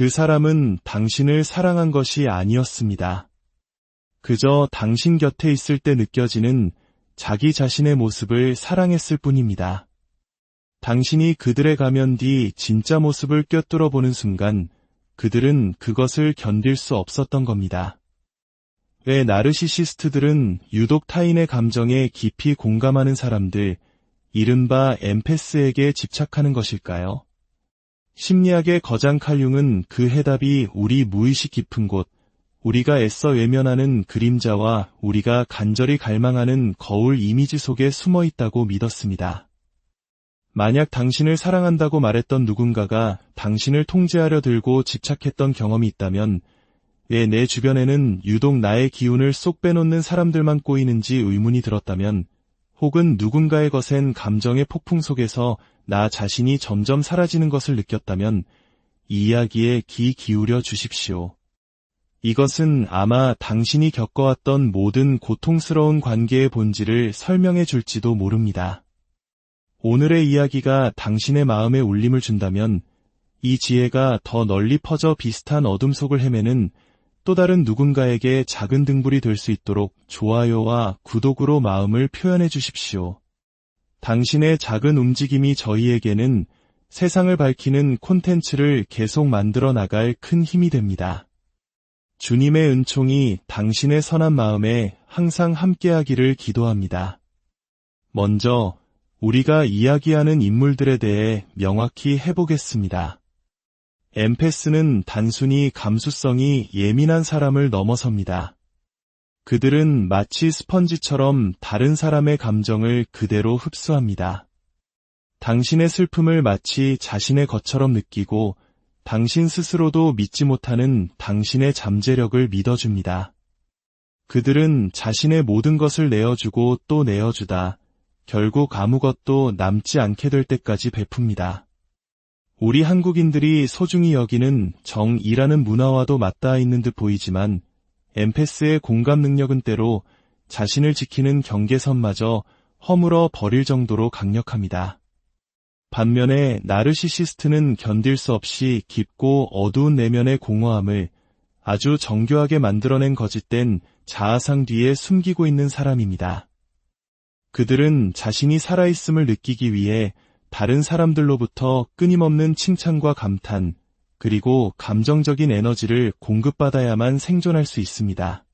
그 사람은 당신을 사랑한 것이 아니었습니다. 그저 당신 곁에 있을 때 느껴지는 자기 자신의 모습을 사랑했을 뿐입니다. 당신이 그들의 가면 뒤 진짜 모습을 꿰뚫어 보는 순간 그들은 그것을 견딜 수 없었던 겁니다. 왜 나르시시스트들은 유독 타인의 감정에 깊이 공감하는 사람들, 이른바 엠패스에게 집착하는 것일까요? 심리학의 거장 칼융은 그 해답이 우리 무의식 깊은 곳, 우리가 애써 외면하는 그림자와 우리가 간절히 갈망하는 거울 이미지 속에 숨어 있다고 믿었습니다. 만약 당신을 사랑한다고 말했던 누군가가 당신을 통제하려 들고 집착했던 경험이 있다면 왜 내 주변에는 유독 나의 기운을 쏙 빼놓는 사람들만 꼬이는지 의문이 들었다면 혹은 누군가의 거센 감정의 폭풍 속에서 나 자신이 점점 사라지는 것을 느꼈다면 이 이야기에 귀 기울여 주십시오. 이것은 아마 당신이 겪어왔던 모든 고통스러운 관계의 본질을 설명해 줄지도 모릅니다. 오늘의 이야기가 당신의 마음에 울림을 준다면 이 지혜가 더 널리 퍼져 비슷한 어둠 속을 헤매는 또 다른 누군가에게 작은 등불이 될 수 있도록 좋아요와 구독으로 마음을 표현해 주십시오. 당신의 작은 움직임이 저희에게는 세상을 밝히는 콘텐츠를 계속 만들어 나갈 큰 힘이 됩니다. 주님의 은총이 당신의 선한 마음에 항상 함께하기를 기도합니다. 먼저 우리가 이야기하는 인물들에 대해 명확히 해보겠습니다. 엠패스는 단순히 감수성이 예민한 사람을 넘어섭니다. 그들은 마치 스펀지처럼 다른 사람의 감정을 그대로 흡수합니다. 당신의 슬픔을 마치 자신의 것처럼 느끼고 당신 스스로도 믿지 못하는 당신의 잠재력을 믿어줍니다. 그들은 자신의 모든 것을 내어주고 또 내어주다 결국 아무것도 남지 않게 될 때까지 베풉니다. 우리 한국인들이 소중히 여기는 정이라는 문화와도 맞닿아 있는 듯 보이지만 엠패스의 공감 능력은 때로 자신을 지키는 경계선마저 허물어 버릴 정도로 강력합니다. 반면에 나르시시스트는 견딜 수 없이 깊고 어두운 내면의 공허함을 아주 정교하게 만들어낸 거짓된 자아상 뒤에 숨기고 있는 사람입니다. 그들은 자신이 살아있음을 느끼기 위해 다른 사람들로부터 끊임없는 칭찬과 감탄, 그리고 감정적인 에너지를 공급받아야만 생존할 수 있습니다.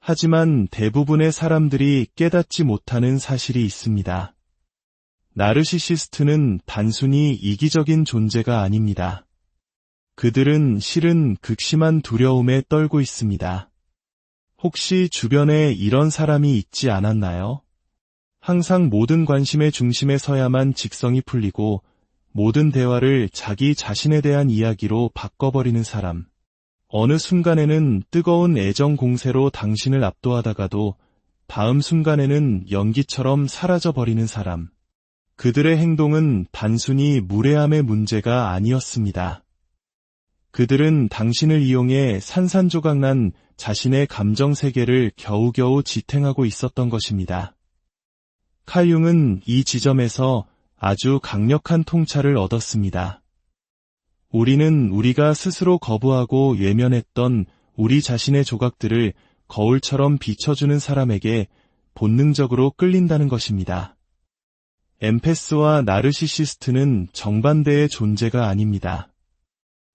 하지만 대부분의 사람들이 깨닫지 못하는 사실이 있습니다. 나르시시스트는 단순히 이기적인 존재가 아닙니다. 그들은 실은 극심한 두려움에 떨고 있습니다. 혹시 주변에 이런 사람이 있지 않았나요? 항상 모든 관심의 중심에 서야만 직성이 풀리고 모든 대화를 자기 자신에 대한 이야기로 바꿔버리는 사람. 어느 순간에는 뜨거운 애정 공세로 당신을 압도하다가도 다음 순간에는 연기처럼 사라져버리는 사람. 그들의 행동은 단순히 무례함의 문제가 아니었습니다. 그들은 당신을 이용해 산산조각난 자신의 감정 세계를 겨우겨우 지탱하고 있었던 것입니다. 칼융은 이 지점에서 아주 강력한 통찰을 얻었습니다. 우리는 우리가 스스로 거부하고 외면했던 우리 자신의 조각들을 거울처럼 비춰주는 사람에게 본능적으로 끌린다는 것입니다. 엠패스와 나르시시스트는 정반대의 존재가 아닙니다.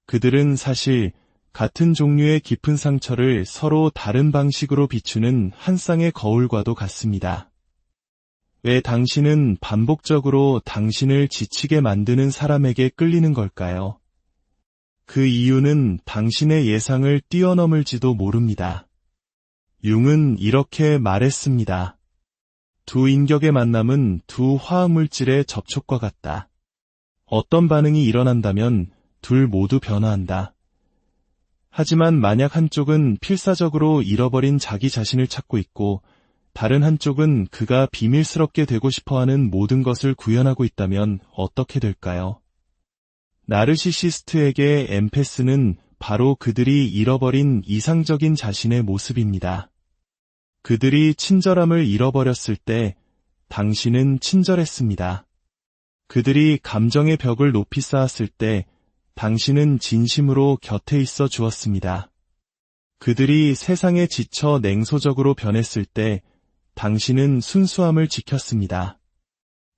그들은 사실 같은 종류의 깊은 상처를 서로 다른 방식으로 비추는 한 쌍의 거울과도 같습니다. 왜 당신은 반복적으로 당신을 지치게 만드는 사람에게 끌리는 걸까요? 그 이유는 당신의 예상을 뛰어넘을지도 모릅니다. 융은 이렇게 말했습니다. 두 인격의 만남은 두 화학물질의 접촉과 같다. 어떤 반응이 일어난다면 둘 모두 변화한다. 하지만 만약 한쪽은 필사적으로 잃어버린 자기 자신을 찾고 있고 다른 한쪽은 그가 비밀스럽게 되고 싶어하는 모든 것을 구현하고 있다면 어떻게 될까요? 나르시시스트에게 엠패스는 바로 그들이 잃어버린 이상적인 자신의 모습입니다. 그들이 친절함을 잃어버렸을 때 당신은 친절했습니다. 그들이 감정의 벽을 높이 쌓았을 때 당신은 진심으로 곁에 있어 주었습니다. 그들이 세상에 지쳐 냉소적으로 변했을 때 당신은 순수함을 지켰습니다.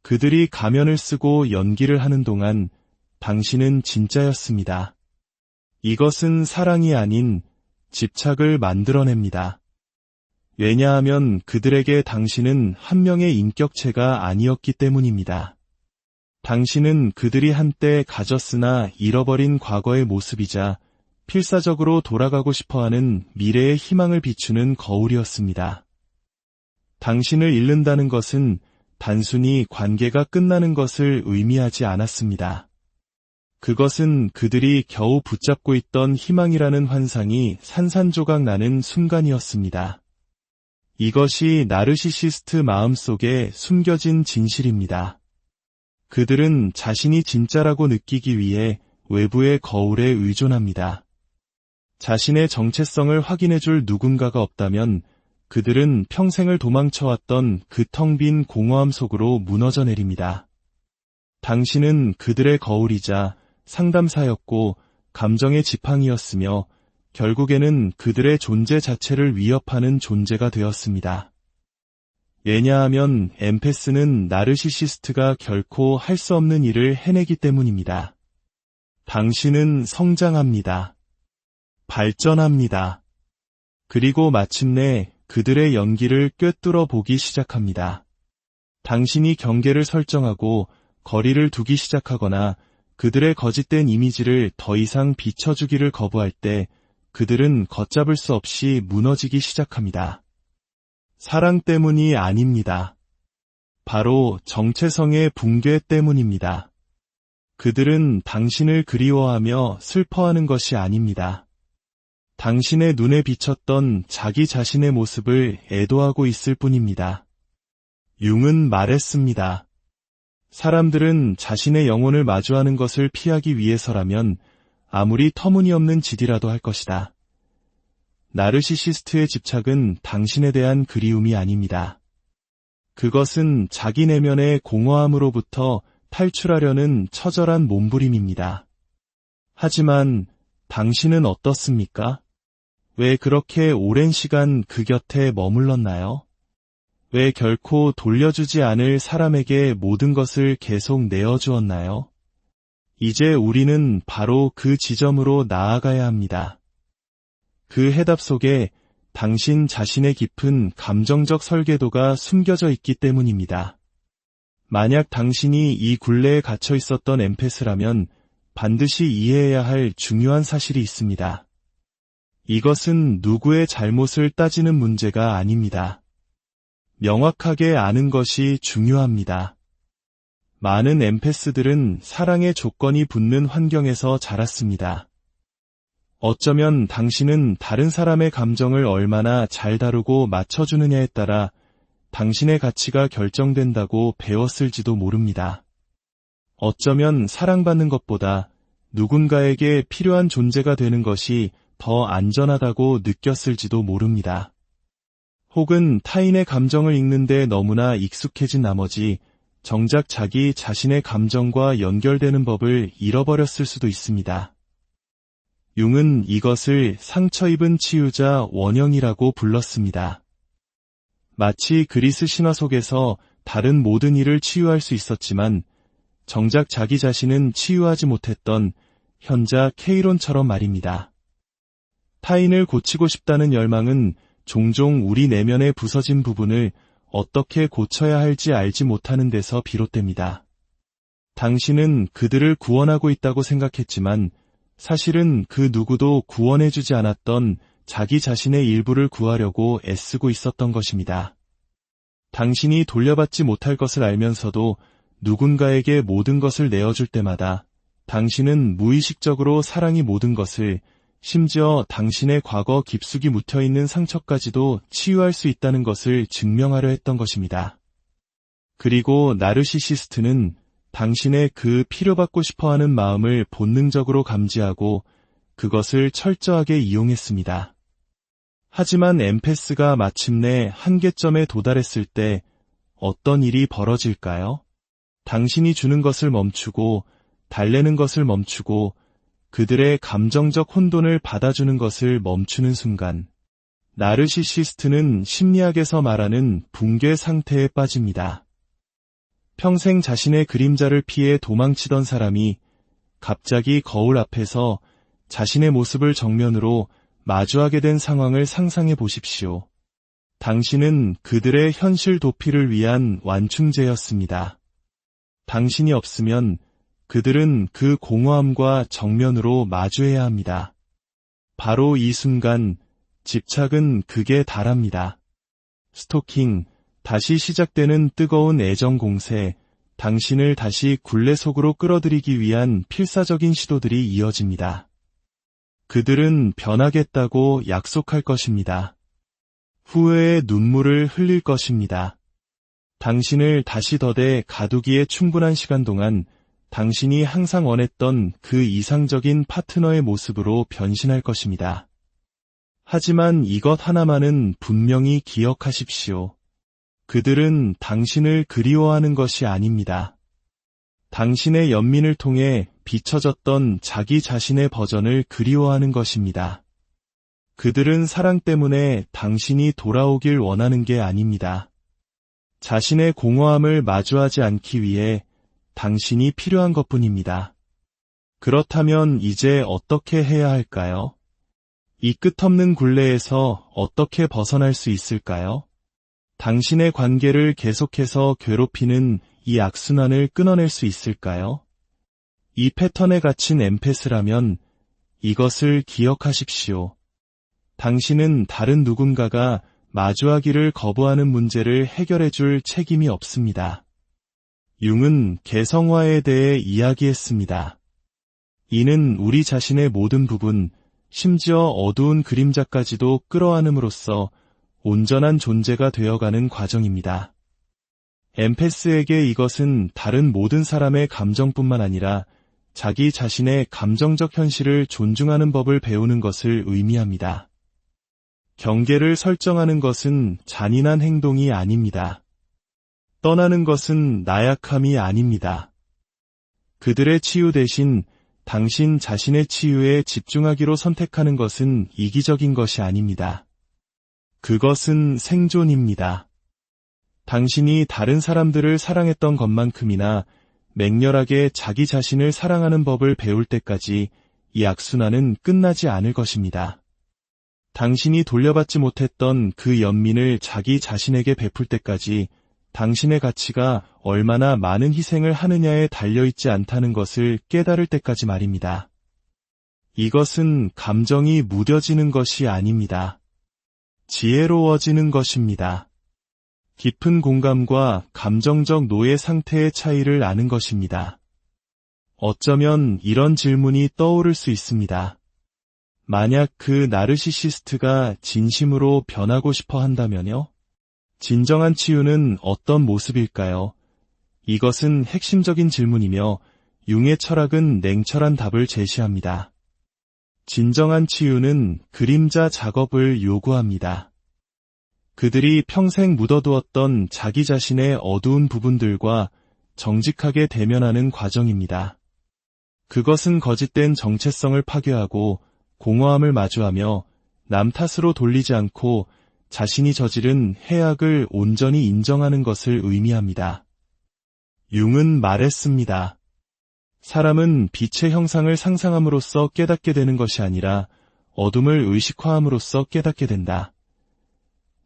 그들이 가면을 쓰고 연기를 하는 동안 당신은 진짜였습니다. 이것은 사랑이 아닌 집착을 만들어냅니다. 왜냐하면 그들에게 당신은 한 명의 인격체가 아니었기 때문입니다. 당신은 그들이 한때 가졌으나 잃어버린 과거의 모습이자 필사적으로 돌아가고 싶어하는 미래의 희망을 비추는 거울이었습니다. 당신을 잃는다는 것은 단순히 관계가 끝나는 것을 의미하지 않았습니다. 그것은 그들이 겨우 붙잡고 있던 희망이라는 환상이 산산조각 나는 순간이었습니다. 이것이 나르시시스트 마음속에 숨겨진 진실입니다. 그들은 자신이 진짜라고 느끼기 위해 외부의 거울에 의존합니다. 자신의 정체성을 확인해줄 누군가가 없다면 그들은 평생을 도망쳐왔던 그 텅 빈 공허함 속으로 무너져 내립니다. 당신은 그들의 거울이자 상담사였고 감정의 지팡이였으며 결국에는 그들의 존재 자체를 위협하는 존재가 되었습니다. 왜냐하면 엠페스는 나르시시스트가 결코 할 수 없는 일을 해내기 때문입니다. 당신은 성장합니다. 발전합니다. 그리고 마침내 그들의 연기를 꿰뚫어 보기 시작합니다. 당신이 경계를 설정하고 거리를 두기 시작하거나 그들의 거짓된 이미지를 더 이상 비춰주기를 거부할 때 그들은 걷잡을 수 없이 무너지기 시작합니다. 사랑 때문이 아닙니다. 바로 정체성의 붕괴 때문입니다. 그들은 당신을 그리워하며 슬퍼하는 것이 아닙니다. 당신의 눈에 비쳤던 자기 자신의 모습을 애도하고 있을 뿐입니다. 융은 말했습니다. 사람들은 자신의 영혼을 마주하는 것을 피하기 위해서라면 아무리 터무니없는 짓이라도 할 것이다. 나르시시스트의 집착은 당신에 대한 그리움이 아닙니다. 그것은 자기 내면의 공허함으로부터 탈출하려는 처절한 몸부림입니다. 하지만 당신은 어떻습니까? 왜 그렇게 오랜 시간 그 곁에 머물렀나요? 왜 결코 돌려주지 않을 사람에게 모든 것을 계속 내어주었나요? 이제 우리는 바로 그 지점으로 나아가야 합니다. 그 해답 속에 당신 자신의 깊은 감정적 설계도가 숨겨져 있기 때문입니다. 만약 당신이 이 굴레에 갇혀 있었던 엠페스라면 반드시 이해해야 할 중요한 사실이 있습니다. 이것은 누구의 잘못을 따지는 문제가 아닙니다. 명확하게 아는 것이 중요합니다. 많은 엠페스들은 사랑의 조건이 붙는 환경에서 자랐습니다. 어쩌면 당신은 다른 사람의 감정을 얼마나 잘 다루고 맞춰주느냐에 따라 당신의 가치가 결정된다고 배웠을지도 모릅니다. 어쩌면 사랑받는 것보다 누군가에게 필요한 존재가 되는 것이 더 안전하다고 느꼈을지도 모릅니다. 혹은 타인의 감정을 읽는 데 너무나 익숙해진 나머지 정작 자기 자신의 감정과 연결되는 법을 잃어버렸을 수도 있습니다. 융은 이것을 상처 입은 치유자 원형이라고 불렀습니다. 마치 그리스 신화 속에서 다른 모든 일을 치유할 수 있었지만 정작 자기 자신은 치유하지 못했던 현자 케이론처럼 말입니다. 타인을 고치고 싶다는 열망은 종종 우리 내면의 부서진 부분을 어떻게 고쳐야 할지 알지 못하는 데서 비롯됩니다. 당신은 그들을 구원하고 있다고 생각했지만 사실은 그 누구도 구원해주지 않았던 자기 자신의 일부를 구하려고 애쓰고 있었던 것입니다. 당신이 돌려받지 못할 것을 알면서도 누군가에게 모든 것을 내어줄 때마다 당신은 무의식적으로 사랑이 모든 것을, 심지어 당신의 과거 깊숙이 묻혀있는 상처까지도 치유할 수 있다는 것을 증명하려 했던 것입니다. 그리고 나르시시스트는 당신의 그 필요받고 싶어하는 마음을 본능적으로 감지하고 그것을 철저하게 이용했습니다. 하지만 엠페스가 마침내 한계점에 도달했을 때 어떤 일이 벌어질까요? 당신이 주는 것을 멈추고 달래는 것을 멈추고 그들의 감정적 혼돈을 받아주는 것을 멈추는 순간, 나르시시스트는 심리학에서 말하는 붕괴 상태에 빠집니다. 평생 자신의 그림자를 피해 도망치던 사람이 갑자기 거울 앞에서 자신의 모습을 정면으로 마주하게 된 상황을 상상해 보십시오. 당신은 그들의 현실 도피를 위한 완충제였습니다. 당신이 없으면 그들은 그 공허함과 정면으로 마주해야 합니다. 바로 이 순간 집착은 극에 달합니다. 스토킹, 다시 시작되는 뜨거운 애정 공세, 당신을 다시 굴레 속으로 끌어들이기 위한 필사적인 시도들이 이어집니다. 그들은 변하겠다고 약속할 것입니다. 후회의 눈물을 흘릴 것입니다. 당신을 다시 더대 가두기에 충분한 시간 동안 당신이 항상 원했던 그 이상적인 파트너의 모습으로 변신할 것입니다. 하지만 이것 하나만은 분명히 기억하십시오. 그들은 당신을 그리워하는 것이 아닙니다. 당신의 연민을 통해 비춰졌던 자기 자신의 버전을 그리워하는 것입니다. 그들은 사랑 때문에 당신이 돌아오길 원하는 게 아닙니다. 자신의 공허함을 마주하지 않기 위해 당신이 필요한 것뿐입니다. 그렇다면 이제 어떻게 해야 할까요? 이 끝없는 굴레에서 어떻게 벗어날 수 있을까요? 당신의 관계를 계속해서 괴롭히는 이 악순환을 끊어낼 수 있을까요? 이 패턴에 갇힌 엠패스라면 이것을 기억하십시오. 당신은 다른 누군가가 마주하기를 거부하는 문제를 해결해줄 책임이 없습니다. 융은 개성화에 대해 이야기했습니다. 이는 우리 자신의 모든 부분, 심지어 어두운 그림자까지도 끌어안음으로써 온전한 존재가 되어가는 과정입니다. 엠패스에게 이것은 다른 모든 사람의 감정뿐만 아니라 자기 자신의 감정적 현실을 존중하는 법을 배우는 것을 의미합니다. 경계를 설정하는 것은 잔인한 행동이 아닙니다. 떠나는 것은 나약함이 아닙니다. 그들의 치유 대신 당신 자신의 치유에 집중하기로 선택하는 것은 이기적인 것이 아닙니다. 그것은 생존입니다. 당신이 다른 사람들을 사랑했던 것만큼이나 맹렬하게 자기 자신을 사랑하는 법을 배울 때까지 이 악순환은 끝나지 않을 것입니다. 당신이 돌려받지 못했던 그 연민을 자기 자신에게 베풀 때까지 당신의 가치가 얼마나 많은 희생을 하느냐에 달려있지 않다는 것을 깨달을 때까지 말입니다. 이것은 감정이 무뎌지는 것이 아닙니다. 지혜로워지는 것입니다. 깊은 공감과 감정적 노예 상태의 차이를 아는 것입니다. 어쩌면 이런 질문이 떠오를 수 있습니다. 만약 그 나르시시스트가 진심으로 변하고 싶어 한다면요? 진정한 치유는 어떤 모습일까요? 이것은 핵심적인 질문이며 융의 철학은 냉철한 답을 제시합니다. 진정한 치유는 그림자 작업을 요구합니다. 그들이 평생 묻어두었던 자기 자신의 어두운 부분들과 정직하게 대면하는 과정입니다. 그것은 거짓된 정체성을 파괴하고 공허함을 마주하며 남 탓으로 돌리지 않고 자신이 저지른 해악을 온전히 인정하는 것을 의미합니다. 융은 말했습니다. 사람은 빛의 형상을 상상함으로써 깨닫게 되는 것이 아니라 어둠을 의식화함으로써 깨닫게 된다.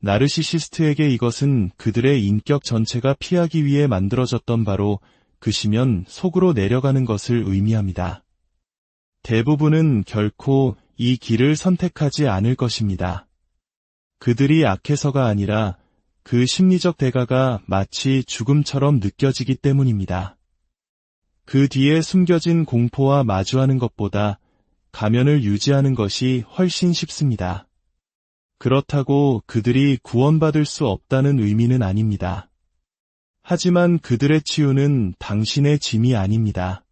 나르시시스트에게 이것은 그들의 인격 전체가 피하기 위해 만들어졌던 바로 그시면 속으로 내려가는 것을 의미합니다. 대부분은 결코 이 길을 선택하지 않을 것입니다. 그들이 악해서가 아니라 그 심리적 대가가 마치 죽음처럼 느껴지기 때문입니다. 그 뒤에 숨겨진 공포와 마주하는 것보다 가면을 유지하는 것이 훨씬 쉽습니다. 그렇다고 그들이 구원받을 수 없다는 의미는 아닙니다. 하지만 그들의 치유는 당신의 짐이 아닙니다.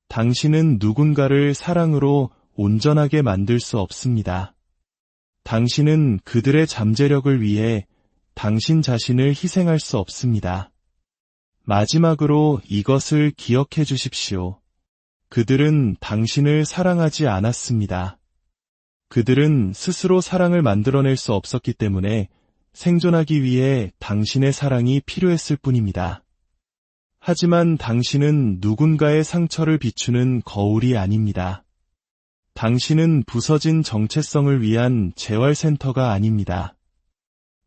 당신은 누군가를 사랑으로 온전하게 만들 수 없습니다. 당신은 그들의 잠재력을 위해 당신 자신을 희생할 수 없습니다. 마지막으로 이것을 기억해 주십시오. 그들은 당신을 사랑하지 않았습니다. 그들은 스스로 사랑을 만들어낼 수 없었기 때문에 생존하기 위해 당신의 사랑이 필요했을 뿐입니다. 하지만 당신은 누군가의 상처를 비추는 거울이 아닙니다. 당신은 부서진 정체성을 위한 재활센터가 아닙니다.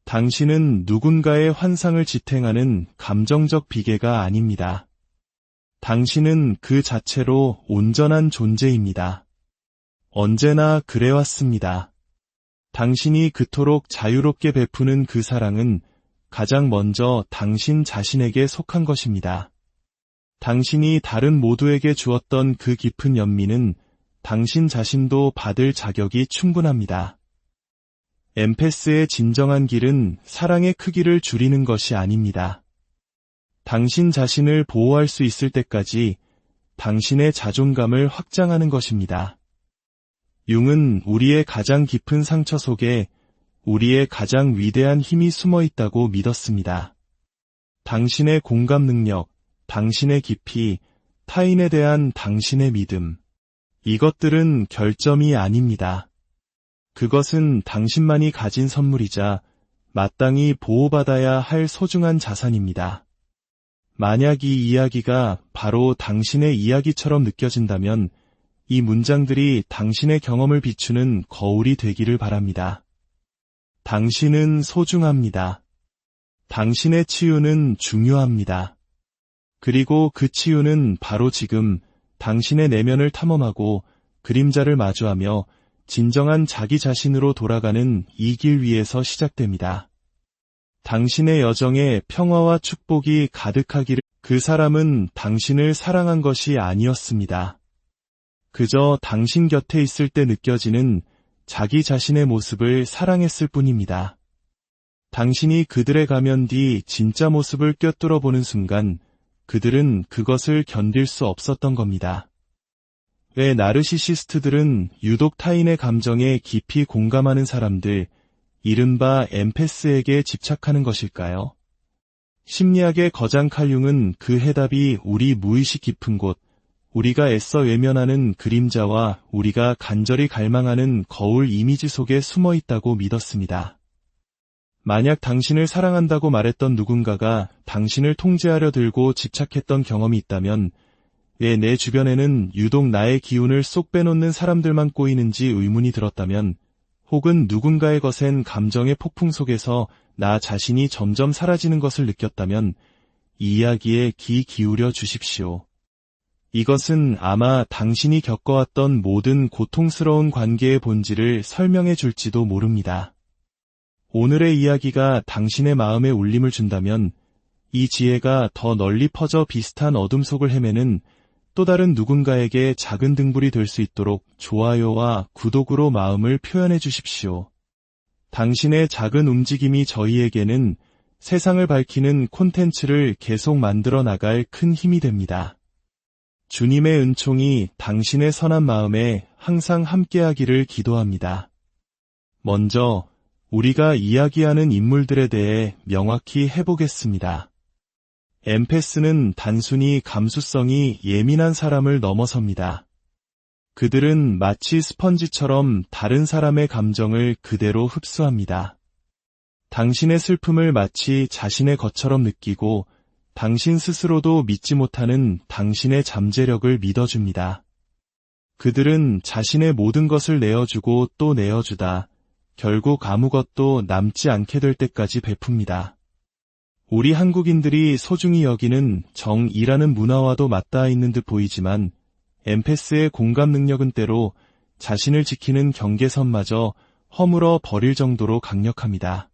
당신은 누군가의 환상을 지탱하는 감정적 비계가 아닙니다. 당신은 그 자체로 온전한 존재입니다. 언제나 그래왔습니다. 당신이 그토록 자유롭게 베푸는 그 사랑은 가장 먼저 당신 자신에게 속한 것입니다. 당신이 다른 모두에게 주었던 그 깊은 연민은 당신 자신도 받을 자격이 충분합니다. 엠패스의 진정한 길은 사랑의 크기를 줄이는 것이 아닙니다. 당신 자신을 보호할 수 있을 때까지 당신의 자존감을 확장하는 것입니다. 융은 우리의 가장 깊은 상처 속에 우리의 가장 위대한 힘이 숨어 있다고 믿었습니다. 당신의 공감 능력, 당신의 깊이, 타인에 대한 당신의 믿음. 이것들은 결점이 아닙니다. 그것은 당신만이 가진 선물이자 마땅히 보호받아야 할 소중한 자산입니다. 만약 이 이야기가 바로 당신의 이야기처럼 느껴진다면 이 문장들이 당신의 경험을 비추는 거울이 되기를 바랍니다. 당신은 소중합니다. 당신의 치유는 중요합니다. 그리고 그 치유는 바로 지금 당신의 내면을 탐험하고 그림자를 마주하며 진정한 자기 자신으로 돌아가는 이 길 위에서 시작됩니다. 당신의 여정에 평화와 축복이 가득하기를. 그 사람은 당신을 사랑한 것이 아니었습니다. 그저 당신 곁에 있을 때 느껴지는 자기 자신의 모습을 사랑했을 뿐입니다. 당신이 그들의 가면 뒤 진짜 모습을 꿰뚫어 보는 순간 그들은 그것을 견딜 수 없었던 겁니다. 왜 나르시시스트들은 유독 타인의 감정에 깊이 공감하는 사람들, 이른바 엠패스에게 집착하는 것일까요? 심리학의 거장 칼융은 그 해답이 우리 무의식 깊은 곳, 우리가 애써 외면하는 그림자와 우리가 간절히 갈망하는 거울 이미지 속에 숨어 있다고 믿었습니다. 만약 당신을 사랑한다고 말했던 누군가가 당신을 통제하려 들고 집착했던 경험이 있다면 왜 내 주변에는 유독 나의 기운을 쏙 빼놓는 사람들만 꼬이는지 의문이 들었다면 혹은 누군가의 거센 감정의 폭풍 속에서 나 자신이 점점 사라지는 것을 느꼈다면 이 이야기에 귀 기울여 주십시오. 이것은 아마 당신이 겪어왔던 모든 고통스러운 관계의 본질을 설명해 줄지도 모릅니다. 오늘의 이야기가 당신의 마음에 울림을 준다면 이 지혜가 더 널리 퍼져 비슷한 어둠 속을 헤매는 또 다른 누군가에게 작은 등불이 될 수 있도록 좋아요와 구독으로 마음을 표현해 주십시오. 당신의 작은 움직임이 저희에게는 세상을 밝히는 콘텐츠를 계속 만들어 나갈 큰 힘이 됩니다. 주님의 은총이 당신의 선한 마음에 항상 함께하기를 기도합니다. 먼저 우리가 이야기하는 인물들에 대해 명확히 해보겠습니다. 엠패스는 단순히 감수성이 예민한 사람을 넘어섭니다. 그들은 마치 스펀지처럼 다른 사람의 감정을 그대로 흡수합니다. 당신의 슬픔을 마치 자신의 것처럼 느끼고 당신 스스로도 믿지 못하는 당신의 잠재력을 믿어줍니다. 그들은 자신의 모든 것을 내어주고 또 내어주다 결국 아무것도 남지 않게 될 때까지 베풉니다. 우리 한국인들이 소중히 여기는 정이라는 문화와도 맞닿아 있는 듯 보이지만 엠패스의 공감 능력은 때로 자신을 지키는 경계선마저 허물어 버릴 정도로 강력합니다.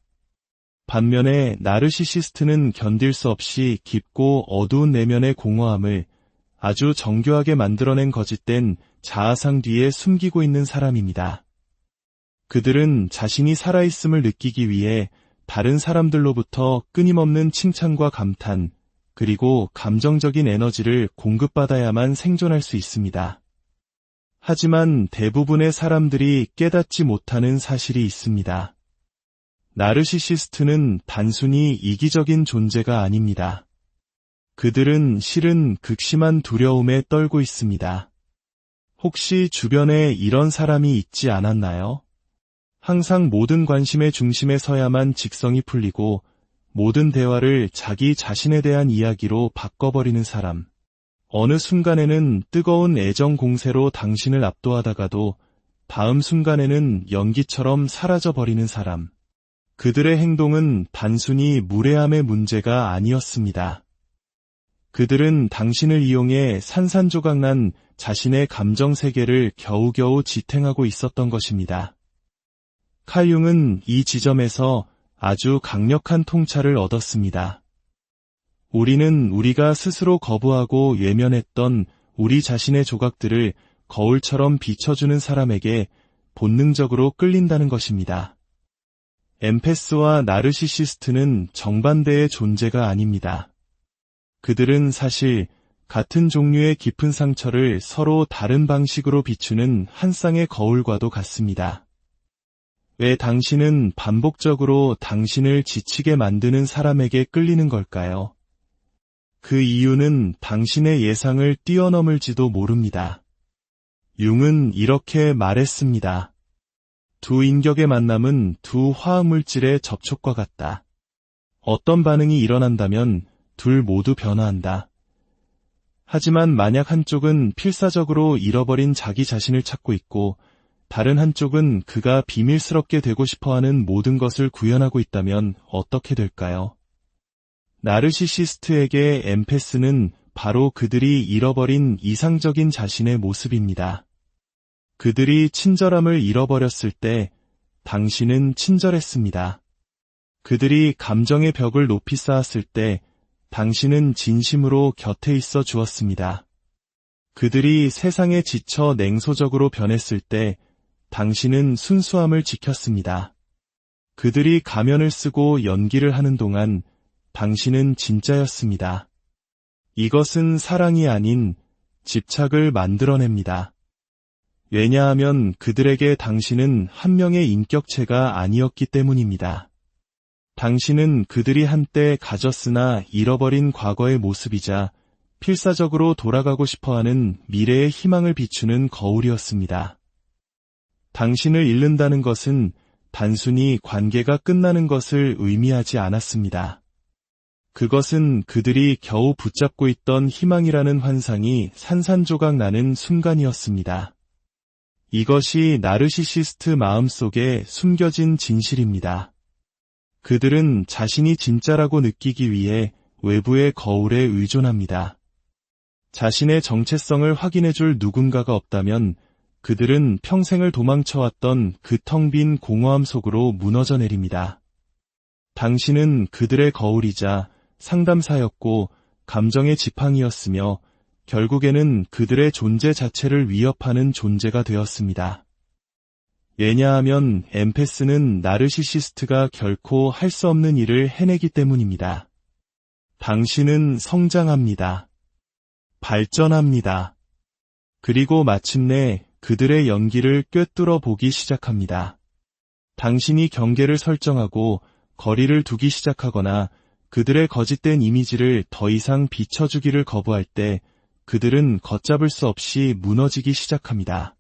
반면에 나르시시스트는 견딜 수 없이 깊고 어두운 내면의 공허함을 아주 정교하게 만들어낸 거짓된 자아상 뒤에 숨기고 있는 사람입니다. 그들은 자신이 살아있음을 느끼기 위해 다른 사람들로부터 끊임없는 칭찬과 감탄, 그리고 감정적인 에너지를 공급받아야만 생존할 수 있습니다. 하지만 대부분의 사람들이 깨닫지 못하는 사실이 있습니다. 나르시시스트는 단순히 이기적인 존재가 아닙니다. 그들은 실은 극심한 두려움에 떨고 있습니다. 혹시 주변에 이런 사람이 있지 않았나요? 항상 모든 관심의 중심에 서야만 직성이 풀리고 모든 대화를 자기 자신에 대한 이야기로 바꿔버리는 사람. 어느 순간에는 뜨거운 애정 공세로 당신을 압도하다가도 다음 순간에는 연기처럼 사라져버리는 사람. 그들의 행동은 단순히 무례함의 문제가 아니었습니다. 그들은 당신을 이용해 산산조각난 자신의 감정 세계를 겨우겨우 지탱하고 있었던 것입니다. 칼 융은 이 지점에서 아주 강력한 통찰을 얻었습니다. 우리는 우리가 스스로 거부하고 외면했던 우리 자신의 조각들을 거울처럼 비춰주는 사람에게 본능적으로 끌린다는 것입니다. 엠패스와 나르시시스트는 정반대의 존재가 아닙니다. 그들은 사실 같은 종류의 깊은 상처를 서로 다른 방식으로 비추는 한 쌍의 거울과도 같습니다. 왜 당신은 반복적으로 당신을 지치게 만드는 사람에게 끌리는 걸까요? 그 이유는 당신의 예상을 뛰어넘을지도 모릅니다. 융은 이렇게 말했습니다. 두 인격의 만남은 두 화학물질의 접촉과 같다. 어떤 반응이 일어난다면 둘 모두 변화한다. 하지만 만약 한쪽은 필사적으로 잃어버린 자기 자신을 찾고 있고 다른 한쪽은 그가 비밀스럽게 되고 싶어하는 모든 것을 구현하고 있다면 어떻게 될까요? 나르시시스트에게 엠패스는 바로 그들이 잃어버린 이상적인 자신의 모습입니다. 그들이 친절함을 잃어버렸을 때 당신은 친절했습니다. 그들이 감정의 벽을 높이 쌓았을 때 당신은 진심으로 곁에 있어 주었습니다. 그들이 세상에 지쳐 냉소적으로 변했을 때 당신은 순수함을 지켰습니다. 그들이 가면을 쓰고 연기를 하는 동안 당신은 진짜였습니다. 이것은 사랑이 아닌 집착을 만들어냅니다. 왜냐하면 그들에게 당신은 한 명의 인격체가 아니었기 때문입니다. 당신은 그들이 한때 가졌으나 잃어버린 과거의 모습이자 필사적으로 돌아가고 싶어하는 미래의 희망을 비추는 거울이었습니다. 당신을 잃는다는 것은 단순히 관계가 끝나는 것을 의미하지 않았습니다. 그것은 그들이 겨우 붙잡고 있던 희망이라는 환상이 산산조각 나는 순간이었습니다. 이것이 나르시시스트 마음속에 숨겨진 진실입니다. 그들은 자신이 진짜라고 느끼기 위해 외부의 거울에 의존합니다. 자신의 정체성을 확인해줄 누군가가 없다면 그들은 평생을 도망쳐왔던 그 텅 빈 공허함 속으로 무너져 내립니다. 당신은 그들의 거울이자 상담사였고 감정의 지팡이였으며 결국에는 그들의 존재 자체를 위협하는 존재가 되었습니다. 왜냐하면 엠패스는 나르시시스트가 결코 할 수 없는 일을 해내기 때문입니다. 당신은 성장합니다. 발전합니다. 그리고 마침내 그들의 연기를 꿰뚫어 보기 시작합니다. 당신이 경계를 설정하고 거리를 두기 시작하거나 그들의 거짓된 이미지를 더 이상 비춰주기를 거부할 때 그들은 걷잡을 수 없이 무너지기 시작합니다.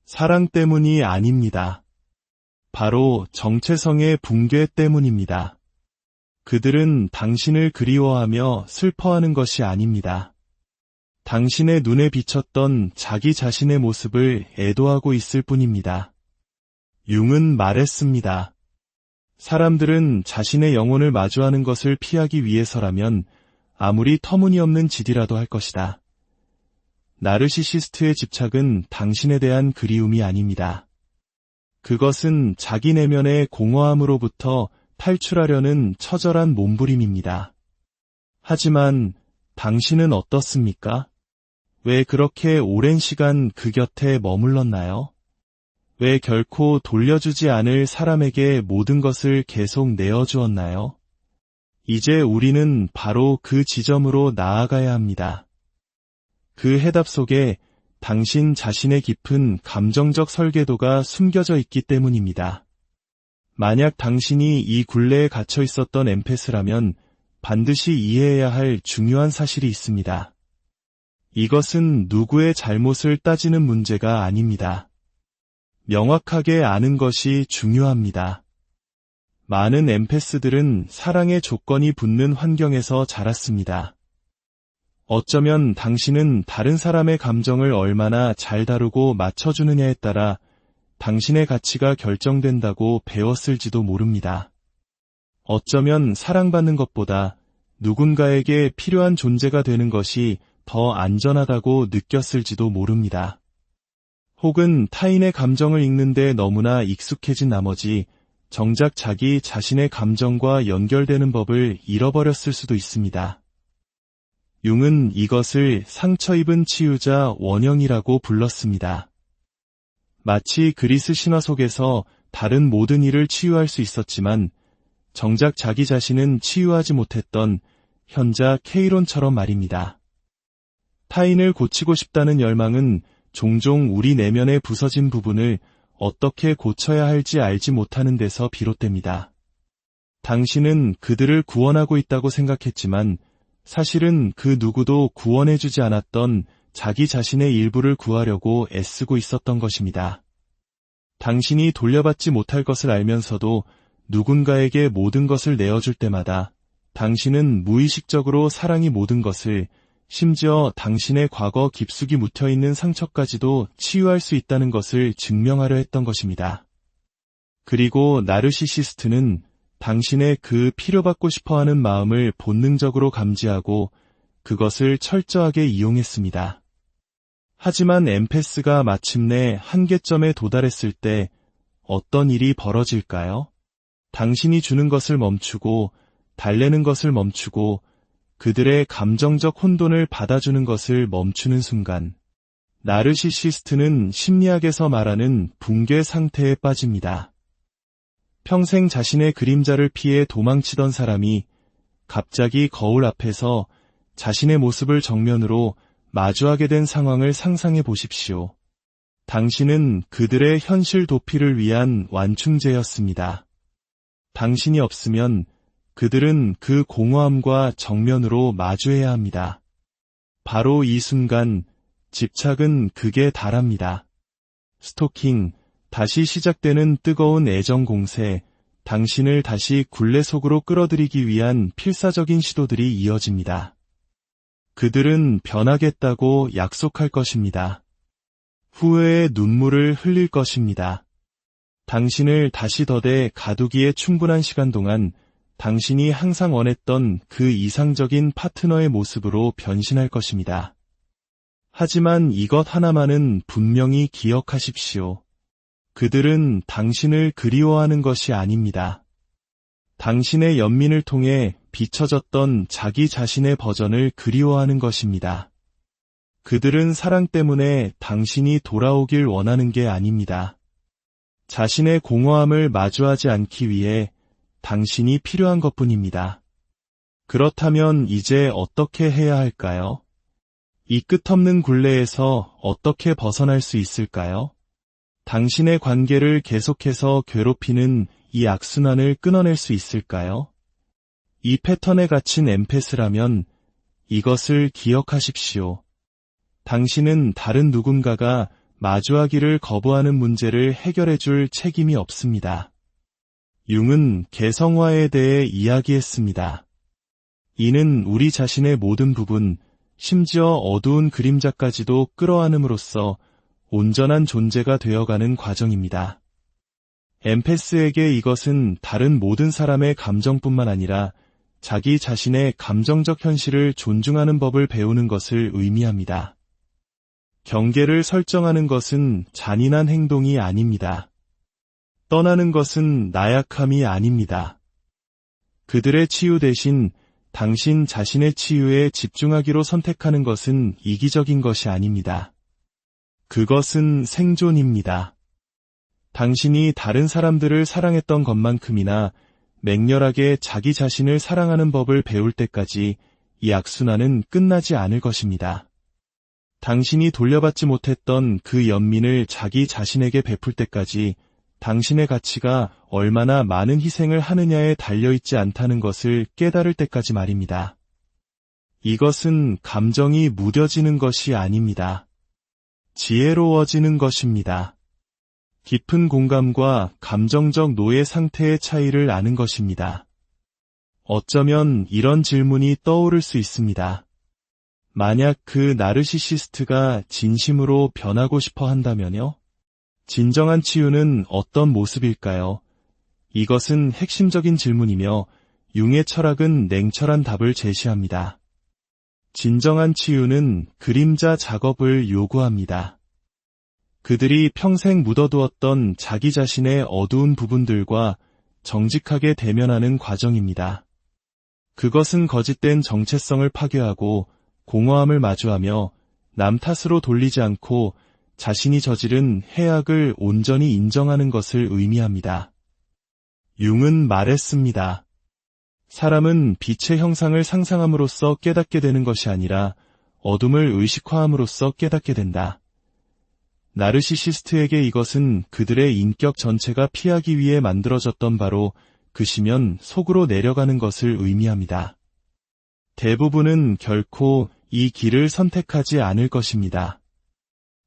사랑 때문이 아닙니다. 바로 정체성의 붕괴 때문입니다. 그들은 당신을 그리워하며 슬퍼하는 것이 아닙니다. 당신의 눈에 비쳤던 자기 자신의 모습을 애도하고 있을 뿐입니다. 융은 말했습니다. 사람들은 자신의 영혼을 마주하는 것을 피하기 위해서라면 아무리 터무니없는 짓이라도 할 것이다. 나르시시스트의 집착은 당신에 대한 그리움이 아닙니다. 그것은 자기 내면의 공허함으로부터 탈출하려는 처절한 몸부림입니다. 하지만 당신은 어떻습니까? 왜 그렇게 오랜 시간 그 곁에 머물렀나요? 왜 결코 돌려주지 않을 사람에게 모든 것을 계속 내어주었나요? 이제 우리는 바로 그 지점으로 나아가야 합니다. 그 해답 속에 당신 자신의 깊은 감정적 설계도가 숨겨져 있기 때문입니다. 만약 당신이 이 굴레에 갇혀 있었던 엠패스라면 반드시 이해해야 할 중요한 사실이 있습니다. 이것은 누구의 잘못을 따지는 문제가 아닙니다. 명확하게 아는 것이 중요합니다. 많은 엠패스들은 사랑의 조건이 붙는 환경에서 자랐습니다. 어쩌면 당신은 다른 사람의 감정을 얼마나 잘 다루고 맞춰주느냐에 따라 당신의 가치가 결정된다고 배웠을지도 모릅니다. 어쩌면 사랑받는 것보다 누군가에게 필요한 존재가 되는 것이 더 안전하다고 느꼈을지도 모릅니다. 혹은 타인의 감정을 읽는데 너무나 익숙해진 나머지 정작 자기 자신의 감정과 연결되는 법을 잃어버렸을 수도 있습니다. 융은 이것을 상처 입은 치유자 원형이라고 불렀습니다. 마치 그리스 신화 속에서 다른 모든 일을 치유할 수 있었지만 정작 자기 자신은 치유하지 못했던 현자 케이론처럼 말입니다. 타인을 고치고 싶다는 열망은 종종 우리 내면의 부서진 부분을 어떻게 고쳐야 할지 알지 못하는 데서 비롯됩니다. 당신은 그들을 구원하고 있다고 생각했지만 사실은 그 누구도 구원해주지 않았던 자기 자신의 일부를 구하려고 애쓰고 있었던 것입니다. 당신이 돌려받지 못할 것을 알면서도 누군가에게 모든 것을 내어줄 때마다 당신은 무의식적으로 사랑이 모든 것을, 심지어 당신의 과거 깊숙이 묻혀있는 상처까지도 치유할 수 있다는 것을 증명하려 했던 것입니다. 그리고 나르시시스트는 당신의 그 필요받고 싶어하는 마음을 본능적으로 감지하고 그것을 철저하게 이용했습니다. 하지만 엠패스가 마침내 한계점에 도달했을 때 어떤 일이 벌어질까요? 당신이 주는 것을 멈추고 달래는 것을 멈추고 그들의 감정적 혼돈을 받아주는 것을 멈추는 순간 나르시시스트는 심리학에서 말하는 붕괴 상태에 빠집니다. 평생 자신의 그림자를 피해 도망치던 사람이 갑자기 거울 앞에서 자신의 모습을 정면으로 마주하게 된 상황을 상상해 보십시오. 당신은 그들의 현실 도피를 위한 완충제였습니다. 당신이 없으면 그들은 그 공허함과 정면으로 마주해야 합니다. 바로 이 순간 집착은 극에 달합니다. 스토킹, 다시 시작되는 뜨거운 애정 공세, 당신을 다시 굴레 속으로 끌어들이기 위한 필사적인 시도들이 이어집니다. 그들은 변하겠다고 약속할 것입니다. 후회의 눈물을 흘릴 것입니다. 당신을 다시 더대 가두기에 충분한 시간 동안 당신이 항상 원했던 그 이상적인 파트너의 모습으로 변신할 것입니다. 하지만 이것 하나만은 분명히 기억하십시오. 그들은 당신을 그리워하는 것이 아닙니다. 당신의 연민을 통해 비춰졌던 자기 자신의 버전을 그리워하는 것입니다. 그들은 사랑 때문에 당신이 돌아오길 원하는 게 아닙니다. 자신의 공허함을 마주하지 않기 위해 당신이 필요한 것뿐입니다. 그렇다면 이제 어떻게 해야 할까요? 이 끝없는 굴레에서 어떻게 벗어날 수 있을까요? 당신의 관계를 계속해서 괴롭히는 이 악순환을 끊어낼 수 있을까요? 이 패턴에 갇힌 엠패스라면 이것을 기억하십시오. 당신은 다른 누군가가 마주하기를 거부하는 문제를 해결해줄 책임이 없습니다. 융은 개성화에 대해 이야기했습니다. 이는 우리 자신의 모든 부분, 심지어 어두운 그림자까지도 끌어안음으로써 온전한 존재가 되어가는 과정입니다. 엠패스에게 이것은 다른 모든 사람의 감정뿐만 아니라 자기 자신의 감정적 현실을 존중하는 법을 배우는 것을 의미합니다. 경계를 설정하는 것은 잔인한 행동이 아닙니다. 떠나는 것은 나약함이 아닙니다. 그들의 치유 대신 당신 자신의 치유에 집중하기로 선택하는 것은 이기적인 것이 아닙니다. 그것은 생존입니다. 당신이 다른 사람들을 사랑했던 것만큼이나 맹렬하게 자기 자신을 사랑하는 법을 배울 때까지 이 악순환은 끝나지 않을 것입니다. 당신이 돌려받지 못했던 그 연민을 자기 자신에게 베풀 때까지 당신의 가치가 얼마나 많은 희생을 하느냐에 달려있지 않다는 것을 깨달을 때까지 말입니다. 이것은 감정이 무뎌지는 것이 아닙니다. 지혜로워지는 것입니다. 깊은 공감과 감정적 노예 상태의 차이를 아는 것입니다. 어쩌면 이런 질문이 떠오를 수 있습니다. 만약 그 나르시시스트가 진심으로 변하고 싶어 한다면요? 진정한 치유는 어떤 모습일까요? 이것은 핵심적인 질문이며 융의 철학은 냉철한 답을 제시합니다. 진정한 치유는 그림자 작업을 요구합니다. 그들이 평생 묻어두었던 자기 자신의 어두운 부분들과 정직하게 대면하는 과정입니다. 그것은 거짓된 정체성을 파괴하고 공허함을 마주하며 남 탓으로 돌리지 않고 자신이 저지른 해악을 온전히 인정하는 것을 의미합니다. 융은 말했습니다. 사람은 빛의 형상을 상상함으로써 깨닫게 되는 것이 아니라 어둠을 의식화함으로써 깨닫게 된다. 나르시시스트에게 이것은 그들의 인격 전체가 피하기 위해 만들어졌던 바로 그시면 속으로 내려가는 것을 의미합니다. 대부분은 결코 이 길을 선택하지 않을 것입니다.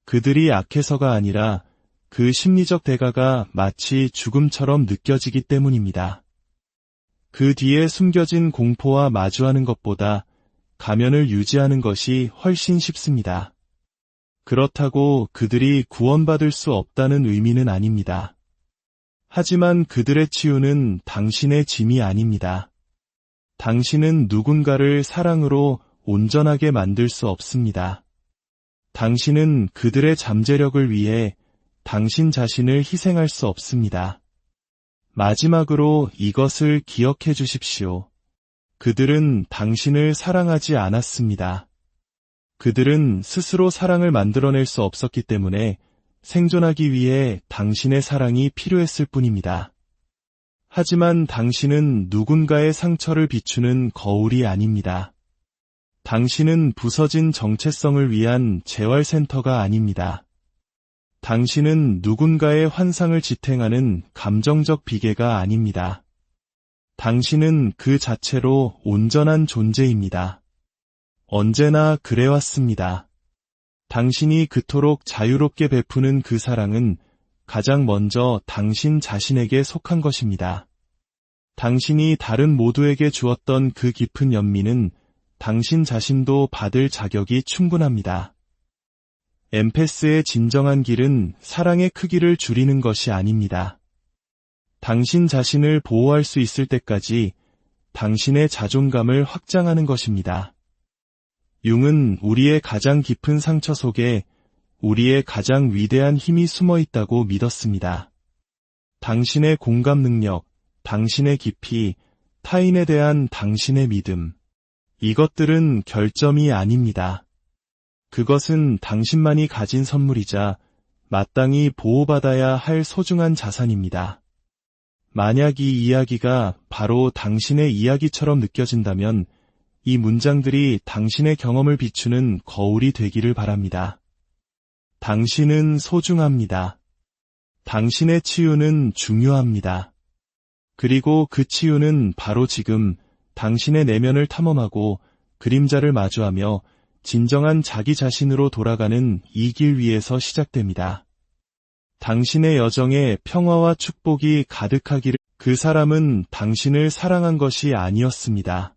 그들이 악해서가 아니라 그 심리적 대가가 마치 죽음처럼 느껴지기 때문입니다. 그 뒤에 숨겨진 공포와 마주하는 것보다 가면을 유지하는 것이 훨씬 쉽습니다. 그렇다고 그들이 구원받을 수 없다는 의미는 아닙니다. 하지만 그들의 치유는 당신의 짐이 아닙니다. 당신은 누군가를 사랑으로 온전하게 만들 수 없습니다. 당신은 그들의 잠재력을 위해 당신 자신을 희생할 수 없습니다. 마지막으로 이것을 기억해 주십시오. 그들은 당신을 사랑하지 않았습니다. 그들은 스스로 사랑을 만들어낼 수 없었기 때문에 생존하기 위해 당신의 사랑이 필요했을 뿐입니다. 하지만 당신은 누군가의 상처를 비추는 거울이 아닙니다. 당신은 부서진 정체성을 위한 재활센터가 아닙니다. 당신은 누군가의 환상을 지탱하는 감정적 비계가 아닙니다. 당신은 그 자체로 온전한 존재입니다. 언제나 그래왔습니다. 당신이 그토록 자유롭게 베푸는 그 사랑은 가장 먼저 당신 자신에게 속한 것입니다. 당신이 다른 모두에게 주었던 그 깊은 연민은 당신 자신도 받을 자격이 충분합니다. 엠패스의 진정한 길은 사랑의 크기를 줄이는 것이 아닙니다. 당신 자신을 보호할 수 있을 때까지 당신의 자존감을 확장하는 것입니다. 융은 우리의 가장 깊은 상처 속에 우리의 가장 위대한 힘이 숨어 있다고 믿었습니다. 당신의 공감 능력, 당신의 깊이, 타인에 대한 당신의 믿음. 이것들은 결점이 아닙니다. 그것은 당신만이 가진 선물이자 마땅히 보호받아야 할 소중한 자산입니다. 만약 이 이야기가 바로 당신의 이야기처럼 느껴진다면 이 문장들이 당신의 경험을 비추는 거울이 되기를 바랍니다. 당신은 소중합니다. 당신의 치유는 중요합니다. 그리고 그 치유는 바로 지금 당신의 내면을 탐험하고 그림자를 마주하며 진정한 자기 자신으로 돌아가는 이 길 위에서 시작됩니다. 당신의 여정에 평화와 축복이 가득하기를. 그 사람은 당신을 사랑한 것이 아니었습니다.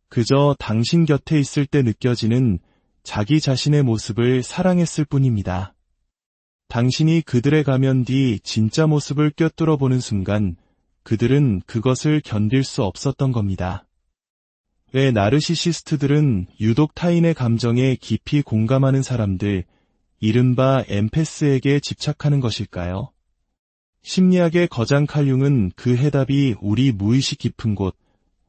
그저 당신 곁에 있을 때 느껴지는 자기 자신의 모습을 사랑했을 뿐입니다. 당신이 그들의 가면 뒤 진짜 모습을 꿰뚫어 보는 순간 그들은 그것을 견딜 수 없었던 겁니다. 왜 나르시시스트들은 유독 타인의 감정에 깊이 공감하는 사람들, 이른바 엠패스에게 집착하는 것일까요? 심리학의 거장 칼융은 그 해답이 우리 무의식 깊은 곳,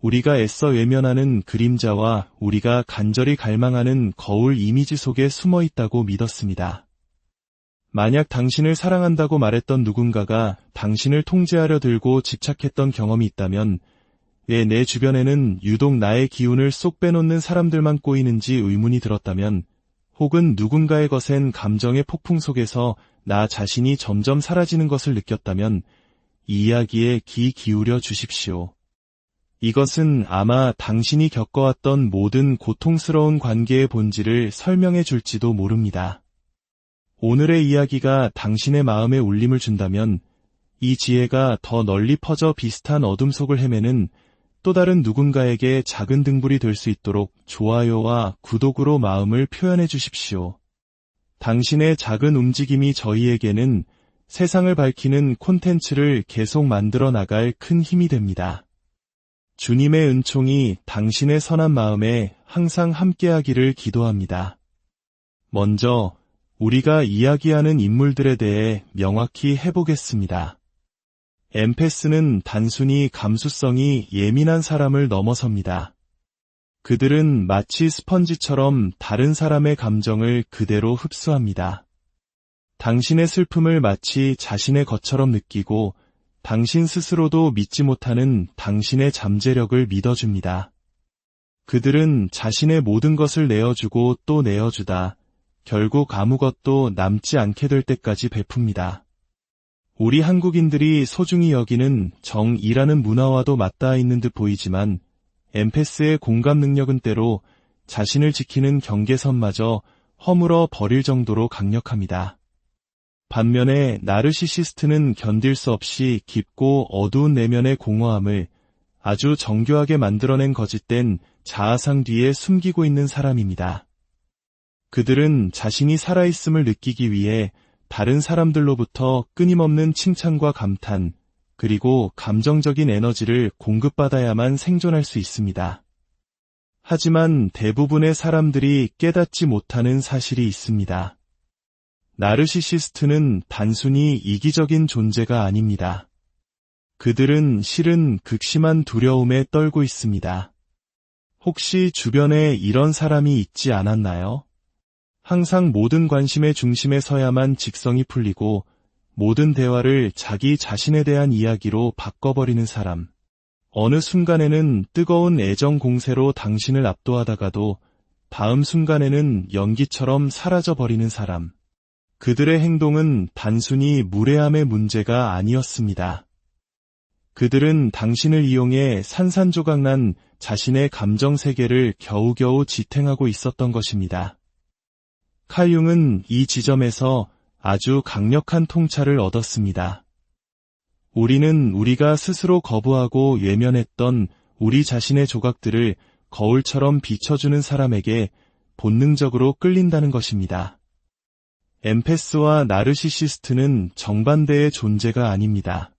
우리가 애써 외면하는 그림자와 우리가 간절히 갈망하는 거울 이미지 속에 숨어 있다고 믿었습니다. 만약 당신을 사랑한다고 말했던 누군가가 당신을 통제하려 들고 집착했던 경험이 있다면 왜 내 주변에는 유독 나의 기운을 쏙 빼놓는 사람들만 꼬이는지 의문이 들었다면 혹은 누군가의 거센 감정의 폭풍 속에서 나 자신이 점점 사라지는 것을 느꼈다면 이 이야기에 귀 기울여 주십시오. 이것은 아마 당신이 겪어왔던 모든 고통스러운 관계의 본질을 설명해 줄지도 모릅니다. 오늘의 이야기가 당신의 마음에 울림을 준다면 이 지혜가 더 널리 퍼져 비슷한 어둠 속을 헤매는 또 다른 누군가에게 작은 등불이 될 수 있도록 좋아요와 구독으로 마음을 표현해 주십시오. 당신의 작은 움직임이 저희에게는 세상을 밝히는 콘텐츠를 계속 만들어 나갈 큰 힘이 됩니다. 주님의 은총이 당신의 선한 마음에 항상 함께하기를 기도합니다. 먼저 우리가 이야기하는 인물들에 대해 명확히 해보겠습니다. 엠페스는 단순히 감수성이 예민한 사람을 넘어섭니다. 그들은 마치 스펀지처럼 다른 사람의 감정을 그대로 흡수합니다. 당신의 슬픔을 마치 자신의 것처럼 느끼고 당신 스스로도 믿지 못하는 당신의 잠재력을 믿어줍니다. 그들은 자신의 모든 것을 내어주고 또 내어주다 결국 아무것도 남지 않게 될 때까지 베풉니다. 우리 한국인들이 소중히 여기는 정이라는 문화와도 맞닿아 있는 듯 보이지만 엠페스의 공감 능력은 때로 자신을 지키는 경계선마저 허물어 버릴 정도로 강력합니다. 반면에 나르시시스트는 견딜 수 없이 깊고 어두운 내면의 공허함을 아주 정교하게 만들어낸 거짓된 자아상 뒤에 숨기고 있는 사람입니다. 그들은 자신이 살아있음을 느끼기 위해 다른 사람들로부터 끊임없는 칭찬과 감탄, 그리고 감정적인 에너지를 공급받아야만 생존할 수 있습니다. 하지만 대부분의 사람들이 깨닫지 못하는 사실이 있습니다. 나르시시스트는 단순히 이기적인 존재가 아닙니다. 그들은 실은 극심한 두려움에 떨고 있습니다. 혹시 주변에 이런 사람이 있지 않았나요? 항상 모든 관심의 중심에 서야만 직성이 풀리고 모든 대화를 자기 자신에 대한 이야기로 바꿔버리는 사람. 어느 순간에는 뜨거운 애정 공세로 당신을 압도하다가도 다음 순간에는 연기처럼 사라져버리는 사람. 그들의 행동은 단순히 무례함의 문제가 아니었습니다. 그들은 당신을 이용해 산산조각난 자신의 감정 세계를 겨우겨우 지탱하고 있었던 것입니다. 칼 융은 이 지점에서 아주 강력한 통찰을 얻었습니다. 우리는 우리가 스스로 거부하고 외면했던 우리 자신의 조각들을 거울처럼 비춰주는 사람에게 본능적으로 끌린다는 것입니다. 엠페스와 나르시시스트는 정반대의 존재가 아닙니다.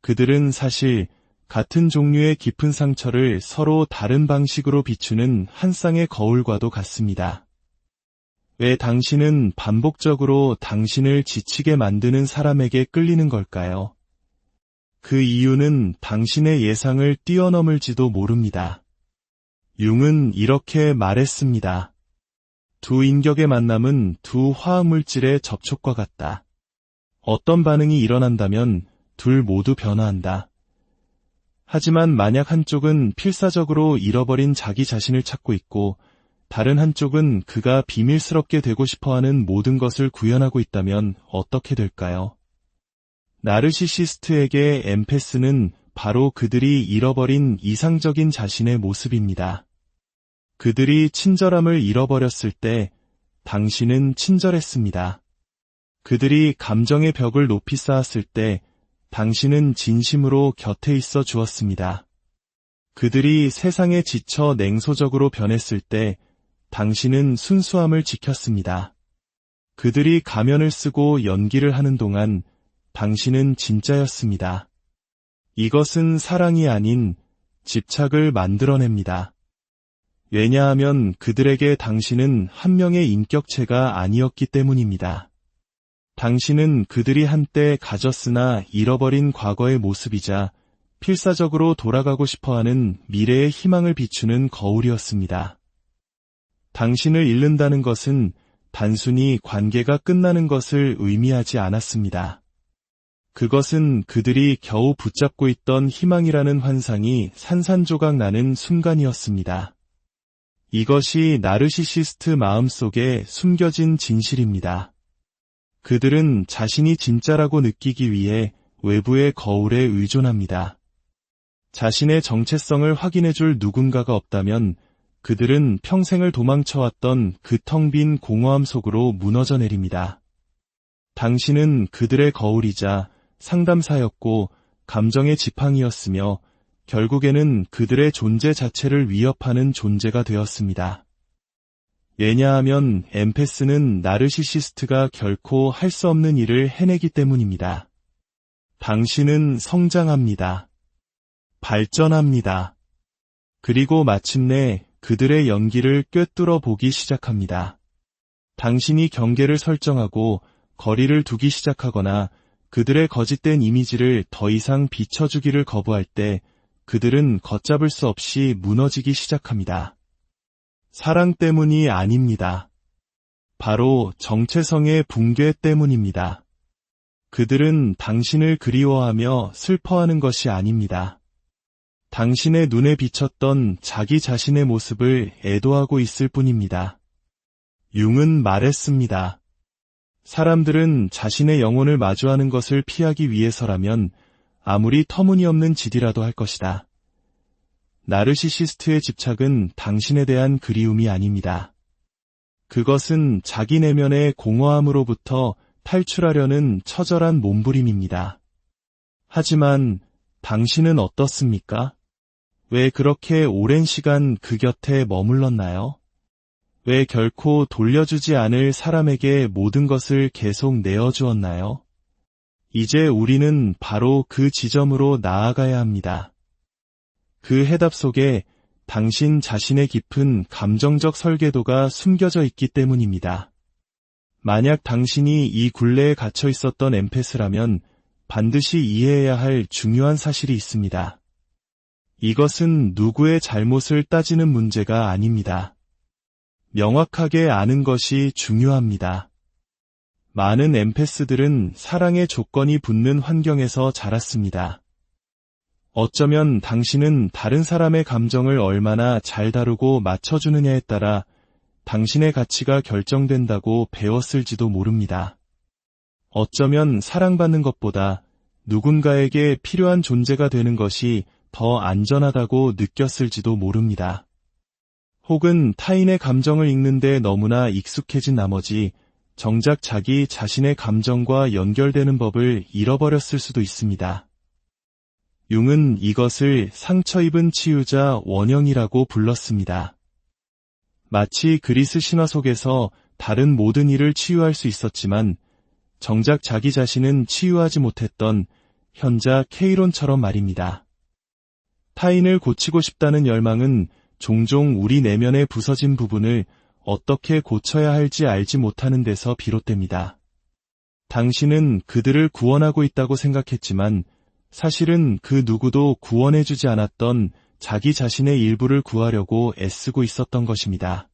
그들은 사실 같은 종류의 깊은 상처를 서로 다른 방식으로 비추는 한 쌍의 거울과도 같습니다. 왜 당신은 반복적으로 당신을 지치게 만드는 사람에게 끌리는 걸까요? 그 이유는 당신의 예상을 뛰어넘을지도 모릅니다. 융은 이렇게 말했습니다. 두 인격의 만남은 두 화학물질의 접촉과 같다. 어떤 반응이 일어난다면 둘 모두 변화한다. 하지만 만약 한쪽은 필사적으로 잃어버린 자기 자신을 찾고 있고 다른 한쪽은 그가 비밀스럽게 되고 싶어하는 모든 것을 구현하고 있다면 어떻게 될까요? 나르시시스트에게 엠페스는 바로 그들이 잃어버린 이상적인 자신의 모습입니다. 그들이 친절함을 잃어버렸을 때 당신은 친절했습니다. 그들이 감정의 벽을 높이 쌓았을 때 당신은 진심으로 곁에 있어 주었습니다. 그들이 세상에 지쳐 냉소적으로 변했을 때 당신은 순수함을 지켰습니다. 그들이 가면을 쓰고 연기를 하는 동안 당신은 진짜였습니다. 이것은 사랑이 아닌 집착을 만들어냅니다. 왜냐하면 그들에게 당신은 한 명의 인격체가 아니었기 때문입니다. 당신은 그들이 한때 가졌으나 잃어버린 과거의 모습이자 필사적으로 돌아가고 싶어하는 미래의 희망을 비추는 거울이었습니다. 당신을 잃는다는 것은 단순히 관계가 끝나는 것을 의미하지 않았습니다. 그것은 그들이 겨우 붙잡고 있던 희망이라는 환상이 산산조각 나는 순간이었습니다. 이것이 나르시시스트 마음속에 숨겨진 진실입니다. 그들은 자신이 진짜라고 느끼기 위해 외부의 거울에 의존합니다. 자신의 정체성을 확인해줄 누군가가 없다면 그들은 평생을 도망쳐왔던 그 텅 빈 공허함 속으로 무너져 내립니다. 당신은 그들의 거울이자 상담사였고 감정의 지팡이였으며 결국에는 그들의 존재 자체를 위협하는 존재가 되었습니다. 왜냐하면 엠패스는 나르시시스트가 결코 할 수 없는 일을 해내기 때문입니다. 당신은 성장합니다. 발전합니다. 그리고 마침내 그들의 연기를 꿰뚫어 보기 시작합니다. 당신이 경계를 설정하고 거리를 두기 시작하거나 그들의 거짓된 이미지를 더 이상 비춰주기를 거부할 때 그들은 걷잡을 수 없이 무너지기 시작합니다. 사랑 때문이 아닙니다. 바로 정체성의 붕괴 때문입니다. 그들은 당신을 그리워하며 슬퍼하는 것이 아닙니다. 당신의 눈에 비쳤던 자기 자신의 모습을 애도하고 있을 뿐입니다. 융은 말했습니다. 사람들은 자신의 영혼을 마주하는 것을 피하기 위해서라면 아무리 터무니없는 짓이라도 할 것이다. 나르시시스트의 집착은 당신에 대한 그리움이 아닙니다. 그것은 자기 내면의 공허함으로부터 탈출하려는 처절한 몸부림입니다. 하지만 당신은 어떻습니까? 왜 그렇게 오랜 시간 그 곁에 머물렀나요? 왜 결코 돌려주지 않을 사람에게 모든 것을 계속 내어주었나요? 이제 우리는 바로 그 지점으로 나아가야 합니다. 그 해답 속에 당신 자신의 깊은 감정적 설계도가 숨겨져 있기 때문입니다. 만약 당신이 이 굴레에 갇혀 있었던 엠패스라면 반드시 이해해야 할 중요한 사실이 있습니다. 이것은 누구의 잘못을 따지는 문제가 아닙니다. 명확하게 아는 것이 중요합니다. 많은 엠패스들은 사랑의 조건이 붙는 환경에서 자랐습니다. 어쩌면 당신은 다른 사람의 감정을 얼마나 잘 다루고 맞춰주느냐에 따라 당신의 가치가 결정된다고 배웠을지도 모릅니다. 어쩌면 사랑받는 것보다 누군가에게 필요한 존재가 되는 것이 더 안전하다고 느꼈을지도 모릅니다. 혹은 타인의 감정을 읽는데 너무나 익숙해진 나머지 정작 자기 자신의 감정과 연결되는 법을 잃어버렸을 수도 있습니다. 융은 이것을 상처 입은 치유자 원형이라고 불렀습니다. 마치 그리스 신화 속에서 다른 모든 일을 치유할 수 있었지만 정작 자기 자신은 치유하지 못했던 현자 케이론처럼 말입니다. 타인을 고치고 싶다는 열망은 종종 우리 내면의 부서진 부분을 어떻게 고쳐야 할지 알지 못하는 데서 비롯됩니다. 당신은 그들을 구원하고 있다고 생각했지만 사실은 그 누구도 구원해주지 않았던 자기 자신의 일부를 구하려고 애쓰고 있었던 것입니다.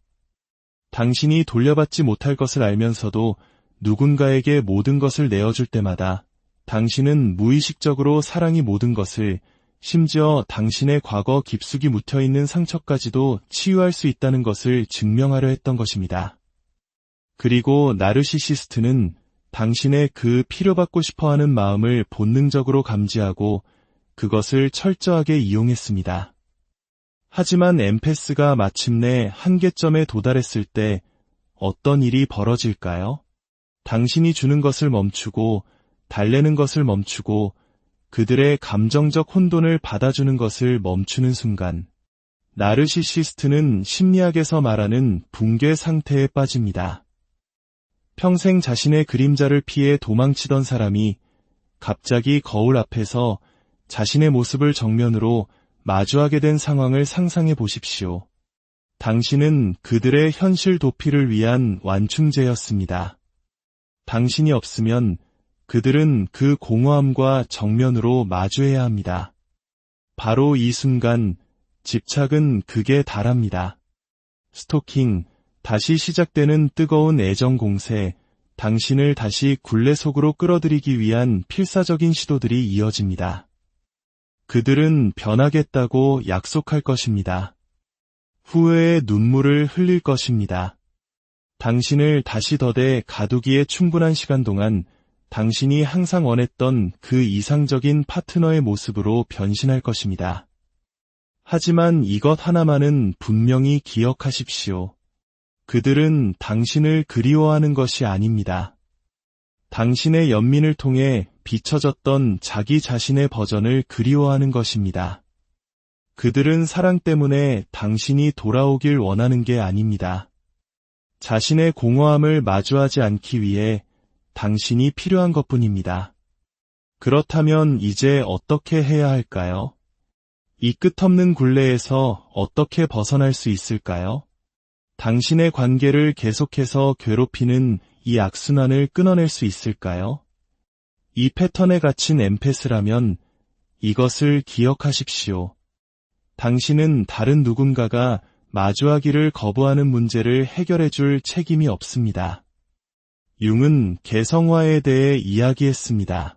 당신이 돌려받지 못할 것을 알면서도 누군가에게 모든 것을 내어줄 때마다 당신은 무의식적으로 사랑이 모든 것을, 심지어 당신의 과거 깊숙이 묻혀있는 상처까지도 치유할 수 있다는 것을 증명하려 했던 것입니다. 그리고 나르시시스트는 당신의 그 필요받고 싶어하는 마음을 본능적으로 감지하고 그것을 철저하게 이용했습니다. 하지만 엠패스가 마침내 한계점에 도달했을 때 어떤 일이 벌어질까요? 당신이 주는 것을 멈추고 달래는 것을 멈추고 그들의 감정적 혼돈을 받아주는 것을 멈추는 순간 나르시시스트는 심리학에서 말하는 붕괴 상태에 빠집니다. 평생 자신의 그림자를 피해 도망치던 사람이 갑자기 거울 앞에서 자신의 모습을 정면으로 마주하게 된 상황을 상상해 보십시오. 당신은 그들의 현실 도피를 위한 완충제였습니다. 당신이 없으면 그들은 그 공허함과 정면으로 마주해야 합니다. 바로 이 순간 집착은 극에 달합니다. 스토킹, 다시 시작되는 뜨거운 애정 공세, 당신을 다시 굴레 속으로 끌어들이기 위한 필사적인 시도들이 이어집니다. 그들은 변하겠다고 약속할 것입니다. 후회의 눈물을 흘릴 것입니다. 당신을 다시 더대 가두기에 충분한 시간 동안 당신이 항상 원했던 그 이상적인 파트너의 모습으로 변신할 것입니다. 하지만 이것 하나만은 분명히 기억하십시오. 그들은 당신을 그리워하는 것이 아닙니다. 당신의 연민을 통해 비춰졌던 자기 자신의 버전을 그리워하는 것입니다. 그들은 사랑 때문에 당신이 돌아오길 원하는 게 아닙니다. 자신의 공허함을 마주하지 않기 위해 당신이 필요한 것뿐입니다. 그렇다면 이제 어떻게 해야 할까요? 이 끝없는 굴레에서 어떻게 벗어날 수 있을까요? 당신의 관계를 계속해서 괴롭히는 이 악순환을 끊어낼 수 있을까요? 이 패턴에 갇힌 엠패스라면 이것을 기억하십시오. 당신은 다른 누군가가 마주하기를 거부하는 문제를 해결해 줄 책임이 없습니다. 융은 개성화에 대해 이야기했습니다.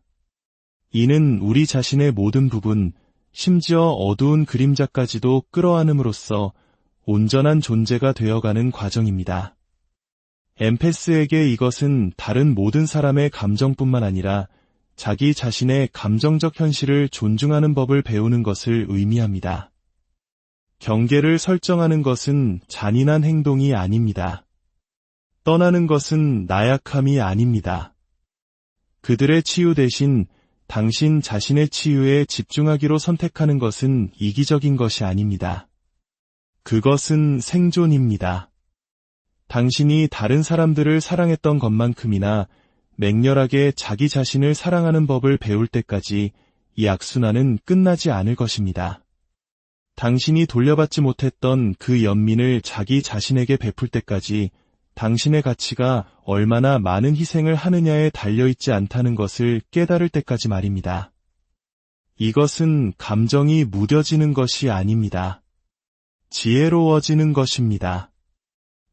이는 우리 자신의 모든 부분, 심지어 어두운 그림자까지도 끌어안음으로써 온전한 존재가 되어가는 과정입니다. 엠패스에게 이것은 다른 모든 사람의 감정뿐만 아니라 자기 자신의 감정적 현실을 존중하는 법을 배우는 것을 의미합니다. 경계를 설정하는 것은 잔인한 행동이 아닙니다. 떠나는 것은 나약함이 아닙니다. 그들의 치유 대신 당신 자신의 치유에 집중하기로 선택하는 것은 이기적인 것이 아닙니다. 그것은 생존입니다. 당신이 다른 사람들을 사랑했던 것만큼이나 맹렬하게 자기 자신을 사랑하는 법을 배울 때까지 이 악순환은 끝나지 않을 것입니다. 당신이 돌려받지 못했던 그 연민을 자기 자신에게 베풀 때까지 당신의 가치가 얼마나 많은 희생을 하느냐에 달려있지 않다는 것을 깨달을 때까지 말입니다. 이것은 감정이 무뎌지는 것이 아닙니다. 지혜로워지는 것입니다.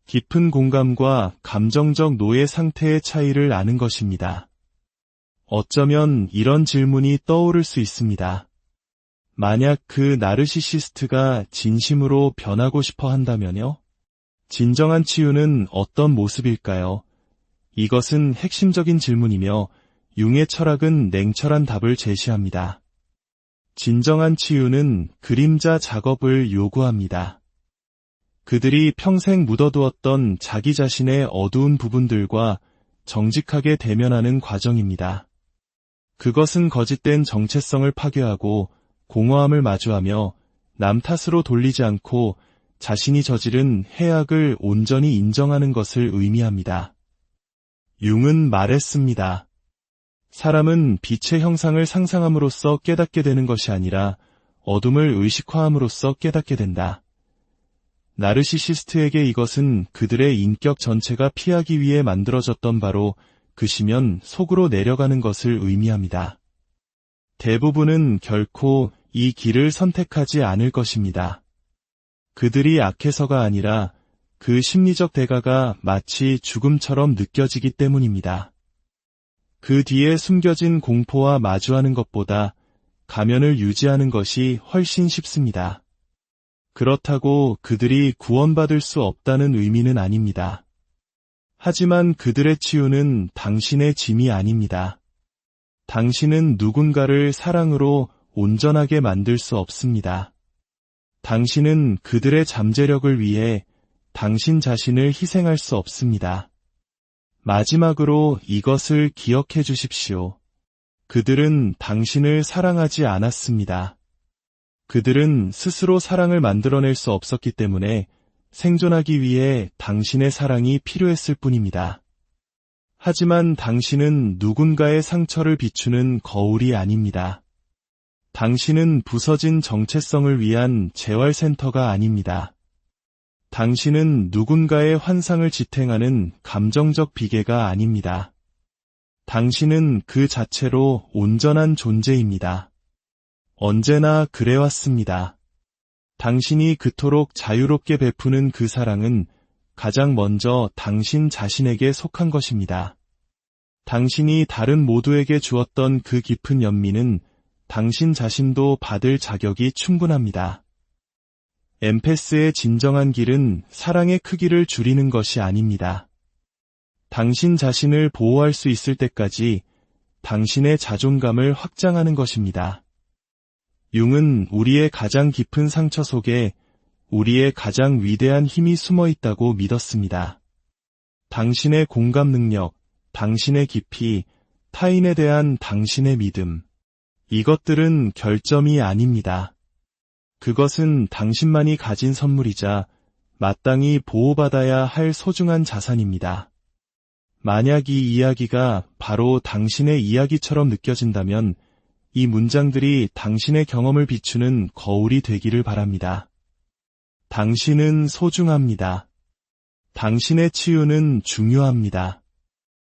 깊은 공감과 감정적 노예 상태의 차이를 아는 것입니다. 어쩌면 이런 질문이 떠오를 수 있습니다. 만약 그 나르시시스트가 진심으로 변하고 싶어 한다면요? 진정한 치유는 어떤 모습일까요? 이것은 핵심적인 질문이며 융의 철학은 냉철한 답을 제시합니다. 진정한 치유는 그림자 작업을 요구합니다. 그들이 평생 묻어두었던 자기 자신의 어두운 부분들과 정직하게 대면하는 과정입니다. 그것은 거짓된 정체성을 파괴하고 공허함을 마주하며 남 탓으로 돌리지 않고 자신이 저지른 해악을 온전히 인정하는 것을 의미합니다. 융은 말했습니다. 사람은 빛의 형상을 상상함으로써 깨닫게 되는 것이 아니라 어둠을 의식화함으로써 깨닫게 된다. 나르시시스트에게 이것은 그들의 인격 전체가 피하기 위해 만들어졌던 바로 그시면 속으로 내려가는 것을 의미합니다. 대부분은 결코 이 길을 선택하지 않을 것입니다. 그들이 악해서가 아니라 그 심리적 대가가 마치 죽음처럼 느껴지기 때문입니다. 그 뒤에 숨겨진 공포와 마주하는 것보다 가면을 유지하는 것이 훨씬 쉽습니다. 그렇다고 그들이 구원받을 수 없다는 의미는 아닙니다. 하지만 그들의 치유는 당신의 짐이 아닙니다. 당신은 누군가를 사랑으로 온전하게 만들 수 없습니다. 당신은 그들의 잠재력을 위해 당신 자신을 희생할 수 없습니다. 마지막으로 이것을 기억해 주십시오. 그들은 당신을 사랑하지 않았습니다. 그들은 스스로 사랑을 만들어낼 수 없었기 때문에 생존하기 위해 당신의 사랑이 필요했을 뿐입니다. 하지만 당신은 누군가의 상처를 비추는 거울이 아닙니다. 당신은 부서진 정체성을 위한 재활센터가 아닙니다. 당신은 누군가의 환상을 지탱하는 감정적 비계가 아닙니다. 당신은 그 자체로 온전한 존재입니다. 언제나 그래왔습니다. 당신이 그토록 자유롭게 베푸는 그 사랑은 가장 먼저 당신 자신에게 속한 것입니다. 당신이 다른 모두에게 주었던 그 깊은 연민은 당신 자신도 받을 자격이 충분합니다. 엠패스의 진정한 길은 사랑의 크기를 줄이는 것이 아닙니다. 당신 자신을 보호할 수 있을 때까지 당신의 자존감을 확장하는 것입니다. 융은 우리의 가장 깊은 상처 속에 우리의 가장 위대한 힘이 숨어 있다고 믿었습니다. 당신의 공감 능력, 당신의 깊이, 타인에 대한 당신의 믿음. 이것들은 결점이 아닙니다. 그것은 당신만이 가진 선물이자 마땅히 보호받아야 할 소중한 자산입니다. 만약 이 이야기가 바로 당신의 이야기처럼 느껴진다면 이 문장들이 당신의 경험을 비추는 거울이 되기를 바랍니다. 당신은 소중합니다. 당신의 치유는 중요합니다.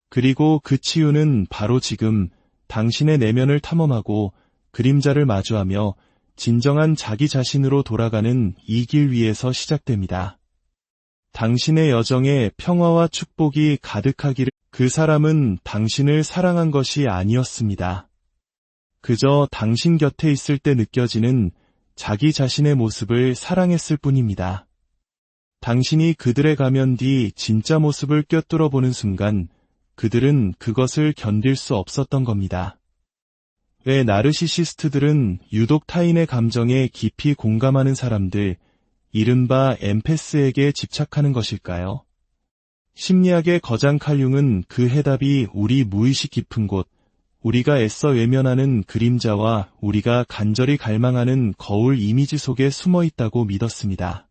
그리고 그 치유는 바로 지금 당신의 내면을 탐험하고 그림자를 마주하며 진정한 자기 자신으로 돌아가는 이 길 위에서 시작됩니다. 당신의 여정에 평화와 축복이 가득하기를. 그 사람은 당신을 사랑한 것이 아니었습니다. 그저 당신 곁에 있을 때 느껴지는 자기 자신의 모습을 사랑했을 뿐입니다. 당신이 그들의 가면 뒤 진짜 모습을 꿰뚫어 보는 순간 그들은 그것을 견딜 수 없었던 겁니다. 왜 나르시시스트들은 유독 타인의 감정에 깊이 공감하는 사람들, 이른바 엠패스에게 집착하는 것일까요? 심리학의 거장 칼융은 그 해답이 우리 무의식 깊은 곳, 우리가 애써 외면하는 그림자와 우리가 간절히 갈망하는 거울 이미지 속에 숨어 있다고 믿었습니다.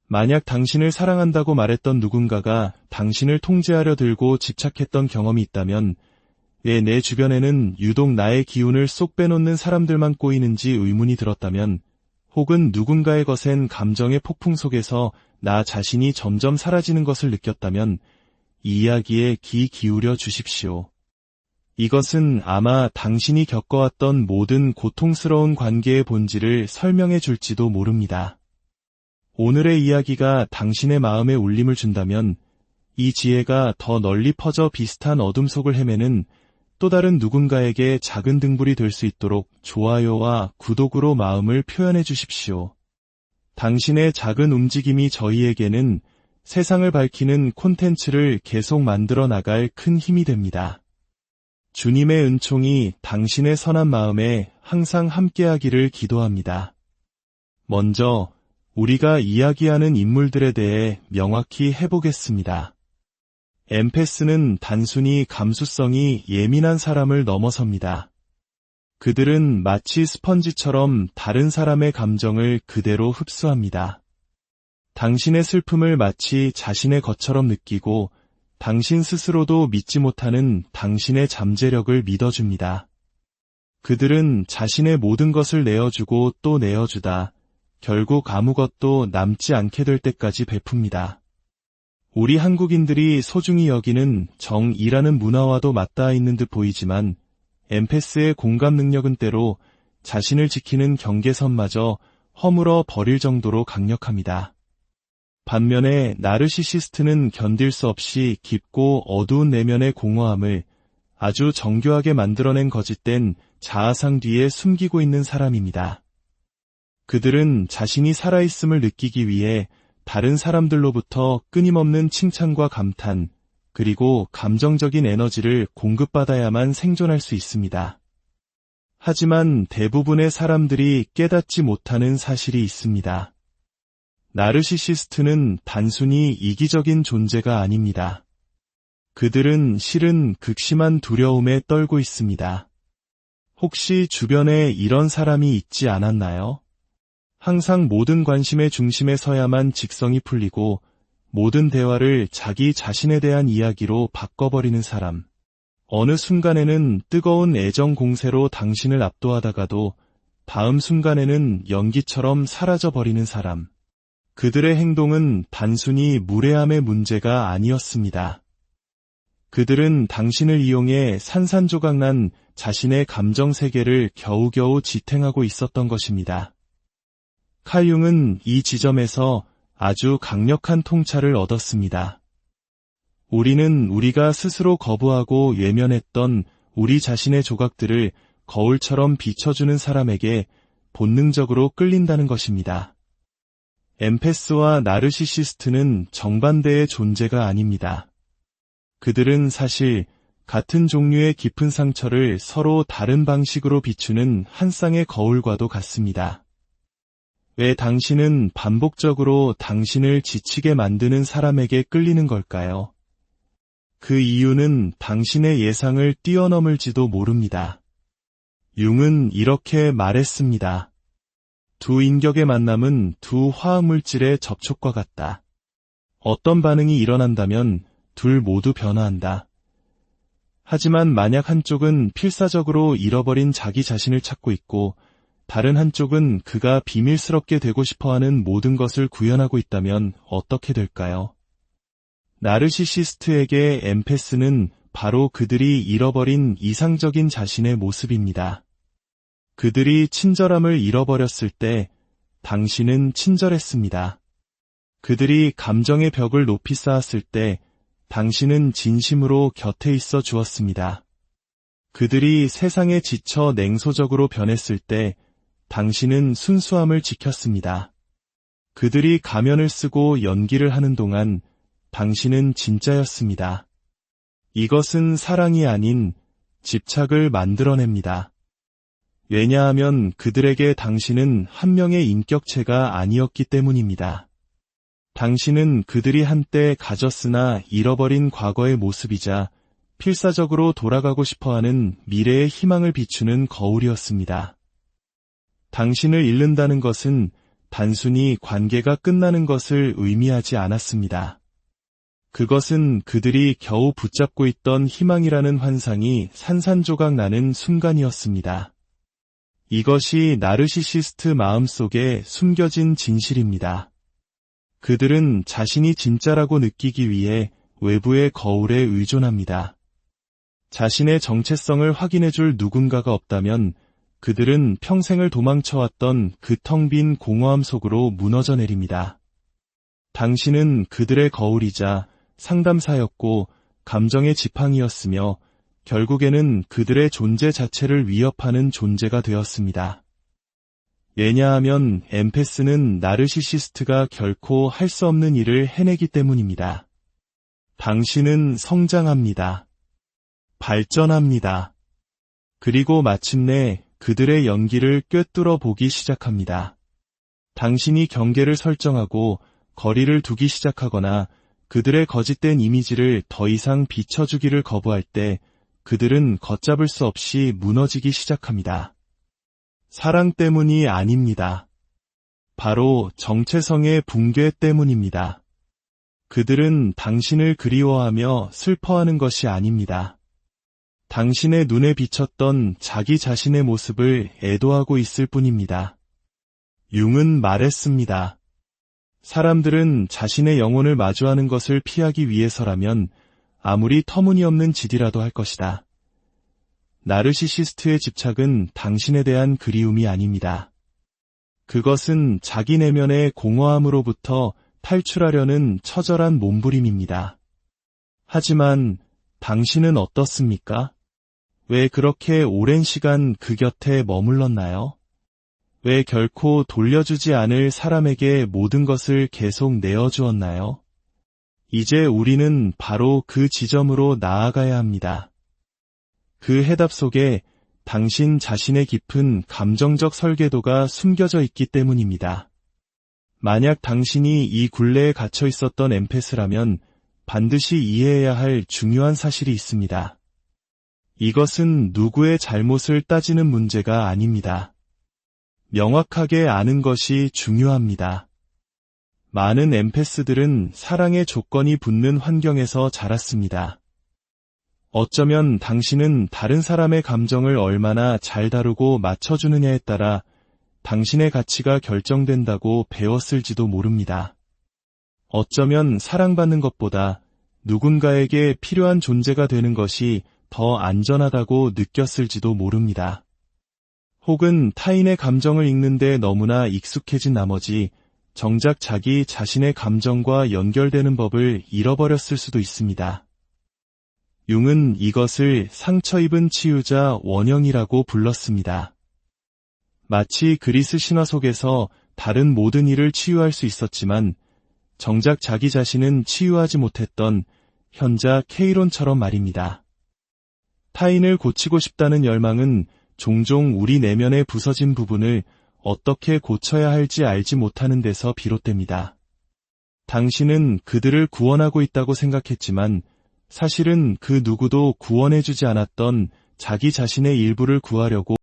만약 당신을 사랑한다고 말했던 누군가가 당신을 통제하려 들고 집착했던 경험이 있다면 왜 내 주변에는 유독 나의 기운을 쏙 빼놓는 사람들만 꼬이는지 의문이 들었다면 혹은 누군가의 거센 감정의 폭풍 속에서 나 자신이 점점 사라지는 것을 느꼈다면 이 이야기에 귀 기울여 주십시오. 이것은 아마 당신이 겪어왔던 모든 고통스러운 관계의 본질을 설명해 줄지도 모릅니다. 오늘의 이야기가 당신의 마음에 울림을 준다면 이 지혜가 더 널리 퍼져 비슷한 어둠 속을 헤매는 또 다른 누군가에게 작은 등불이 될 수 있도록 좋아요와 구독으로 마음을 표현해 주십시오. 당신의 작은 움직임이 저희에게는 세상을 밝히는 콘텐츠를 계속 만들어 나갈 큰 힘이 됩니다. 주님의 은총이 당신의 선한 마음에 항상 함께하기를 기도합니다. 먼저 우리가 이야기하는 인물들에 대해 명확히 해보겠습니다. 엠패스는 단순히 감수성이 예민한 사람을 넘어섭니다. 그들은 마치 스펀지처럼 다른 사람의 감정을 그대로 흡수합니다. 당신의 슬픔을 마치 자신의 것처럼 느끼고 당신 스스로도 믿지 못하는 당신의 잠재력을 믿어줍니다. 그들은 자신의 모든 것을 내어주고 또 내어주다 결국 아무것도 남지 않게 될 때까지 베풉니다. 우리 한국인들이 소중히 여기는 정이라는 문화와도 맞닿아 있는 듯 보이지만 엠패스의 공감 능력은 때로 자신을 지키는 경계선마저 허물어 버릴 정도로 강력합니다. 반면에 나르시시스트는 견딜 수 없이 깊고 어두운 내면의 공허함을 아주 정교하게 만들어낸 거짓된 자아상 뒤에 숨기고 있는 사람입니다. 그들은 자신이 살아있음을 느끼기 위해 다른 사람들로부터 끊임없는 칭찬과 감탄, 그리고 감정적인 에너지를 공급받아야만 생존할 수 있습니다. 하지만 대부분의 사람들이 깨닫지 못하는 사실이 있습니다. 나르시시스트는 단순히 이기적인 존재가 아닙니다. 그들은 실은 극심한 두려움에 떨고 있습니다. 혹시 주변에 이런 사람이 있지 않았나요? 항상 모든 관심의 중심에 서야만 직성이 풀리고 모든 대화를 자기 자신에 대한 이야기로 바꿔버리는 사람. 어느 순간에는 뜨거운 애정 공세로 당신을 압도하다가도 다음 순간에는 연기처럼 사라져버리는 사람. 그들의 행동은 단순히 무례함의 문제가 아니었습니다. 그들은 당신을 이용해 산산조각난 자신의 감정 세계를 겨우겨우 지탱하고 있었던 것입니다. 칼융은 이 지점에서 아주 강력한 통찰을 얻었습니다. 우리는 우리가 스스로 거부하고 외면했던 우리 자신의 조각들을 거울처럼 비춰주는 사람에게 본능적으로 끌린다는 것입니다. 엠패스와 나르시시스트는 정반대의 존재가 아닙니다. 그들은 사실 같은 종류의 깊은 상처를 서로 다른 방식으로 비추는 한 쌍의 거울과도 같습니다. 왜 당신은 반복적으로 당신을 지치게 만드는 사람에게 끌리는 걸까요? 그 이유는 당신의 예상을 뛰어넘을지도 모릅니다. 융은 이렇게 말했습니다. 두 인격의 만남은 두 화학물질의 접촉과 같다. 어떤 반응이 일어난다면 둘 모두 변화한다. 하지만 만약 한쪽은 필사적으로 잃어버린 자기 자신을 찾고 있고 다른 한쪽은 그가 비밀스럽게 되고 싶어하는 모든 것을 구현하고 있다면 어떻게 될까요? 나르시시스트에게 엠페스는 바로 그들이 잃어버린 이상적인 자신의 모습입니다. 그들이 친절함을 잃어버렸을 때 당신은 친절했습니다. 그들이 감정의 벽을 높이 쌓았을 때 당신은 진심으로 곁에 있어 주었습니다. 그들이 세상에 지쳐 냉소적으로 변했을 때 당신은 순수함을 지켰습니다. 그들이 가면을 쓰고 연기를 하는 동안 당신은 진짜였습니다. 이것은 사랑이 아닌 집착을 만들어냅니다. 왜냐하면 그들에게 당신은 한 명의 인격체가 아니었기 때문입니다. 당신은 그들이 한때 가졌으나 잃어버린 과거의 모습이자 필사적으로 돌아가고 싶어하는 미래의 희망을 비추는 거울이었습니다. 당신을 잃는다는 것은 단순히 관계가 끝나는 것을 의미하지 않았습니다. 그것은 그들이 겨우 붙잡고 있던 희망이라는 환상이 산산조각 나는 순간이었습니다. 이것이 나르시시스트 마음속에 숨겨진 진실입니다. 그들은 자신이 진짜라고 느끼기 위해 외부의 거울에 의존합니다. 자신의 정체성을 확인해줄 누군가가 없다면 그들은 평생을 도망쳐왔던 그 텅 빈 공허함 속으로 무너져 내립니다. 당신은 그들의 거울이자 상담사였고 감정의 지팡이였으며 결국에는 그들의 존재 자체를 위협하는 존재가 되었습니다. 왜냐하면 엠페스는 나르시시스트가 결코 할 수 없는 일을 해내기 때문입니다. 당신은 성장합니다. 발전합니다. 그리고 마침내 그들의 연기를 꿰뚫어 보기 시작합니다. 당신이 경계를 설정하고 거리를 두기 시작하거나 그들의 거짓된 이미지를 더 이상 비춰주기를 거부할 때 그들은 걷잡을 수 없이 무너지기 시작합니다. 사랑 때문이 아닙니다. 바로 정체성의 붕괴 때문입니다. 그들은 당신을 그리워하며 슬퍼하는 것이 아닙니다. 당신의 눈에 비쳤던 자기 자신의 모습을 애도하고 있을 뿐입니다. 융은 말했습니다. 사람들은 자신의 영혼을 마주하는 것을 피하기 위해서라면 아무리 터무니없는 짓이라도 할 것이다. 나르시시스트의 집착은 당신에 대한 그리움이 아닙니다. 그것은 자기 내면의 공허함으로부터 탈출하려는 처절한 몸부림입니다. 하지만 당신은 어떻습니까? 왜 그렇게 오랜 시간 그 곁에 머물렀나요? 왜 결코 돌려주지 않을 사람에게 모든 것을 계속 내어주었나요? 이제 우리는 바로 그 지점으로 나아가야 합니다. 그 해답 속에 당신 자신의 깊은 감정적 설계도가 숨겨져 있기 때문입니다. 만약 당신이 이 굴레에 갇혀 있었던 엠페스라면 반드시 이해해야 할 중요한 사실이 있습니다. 이것은 누구의 잘못을 따지는 문제가 아닙니다. 명확하게 아는 것이 중요합니다. 많은 엠페스들은 사랑의 조건이 붙는 환경에서 자랐습니다. 어쩌면 당신은 다른 사람의 감정을 얼마나 잘 다루고 맞춰주느냐에 따라 당신의 가치가 결정된다고 배웠을지도 모릅니다. 어쩌면 사랑받는 것보다 누군가에게 필요한 존재가 되는 것이 더 안전하다고 느꼈을지도 모릅니다. 혹은 타인의 감정을 읽는 데 너무나 익숙해진 나머지 정작 자기 자신의 감정과 연결되는 법을 잃어버렸을 수도 있습니다. 융은 이것을 상처 입은 치유자 원형이라고 불렀습니다. 마치 그리스 신화 속에서 다른 모든 일을 치유할 수 있었지만 정작 자기 자신은 치유하지 못했던 현자 케이론처럼 말입니다. 타인을 고치고 싶다는 열망은 종종 우리 내면의 부서진 부분을 어떻게 고쳐야 할지 알지 못하는 데서 비롯됩니다. 당신은 그들을 구원하고 있다고 생각했지만 사실은 그 누구도 구원해주지 않았던 자기 자신의 일부를 구하려고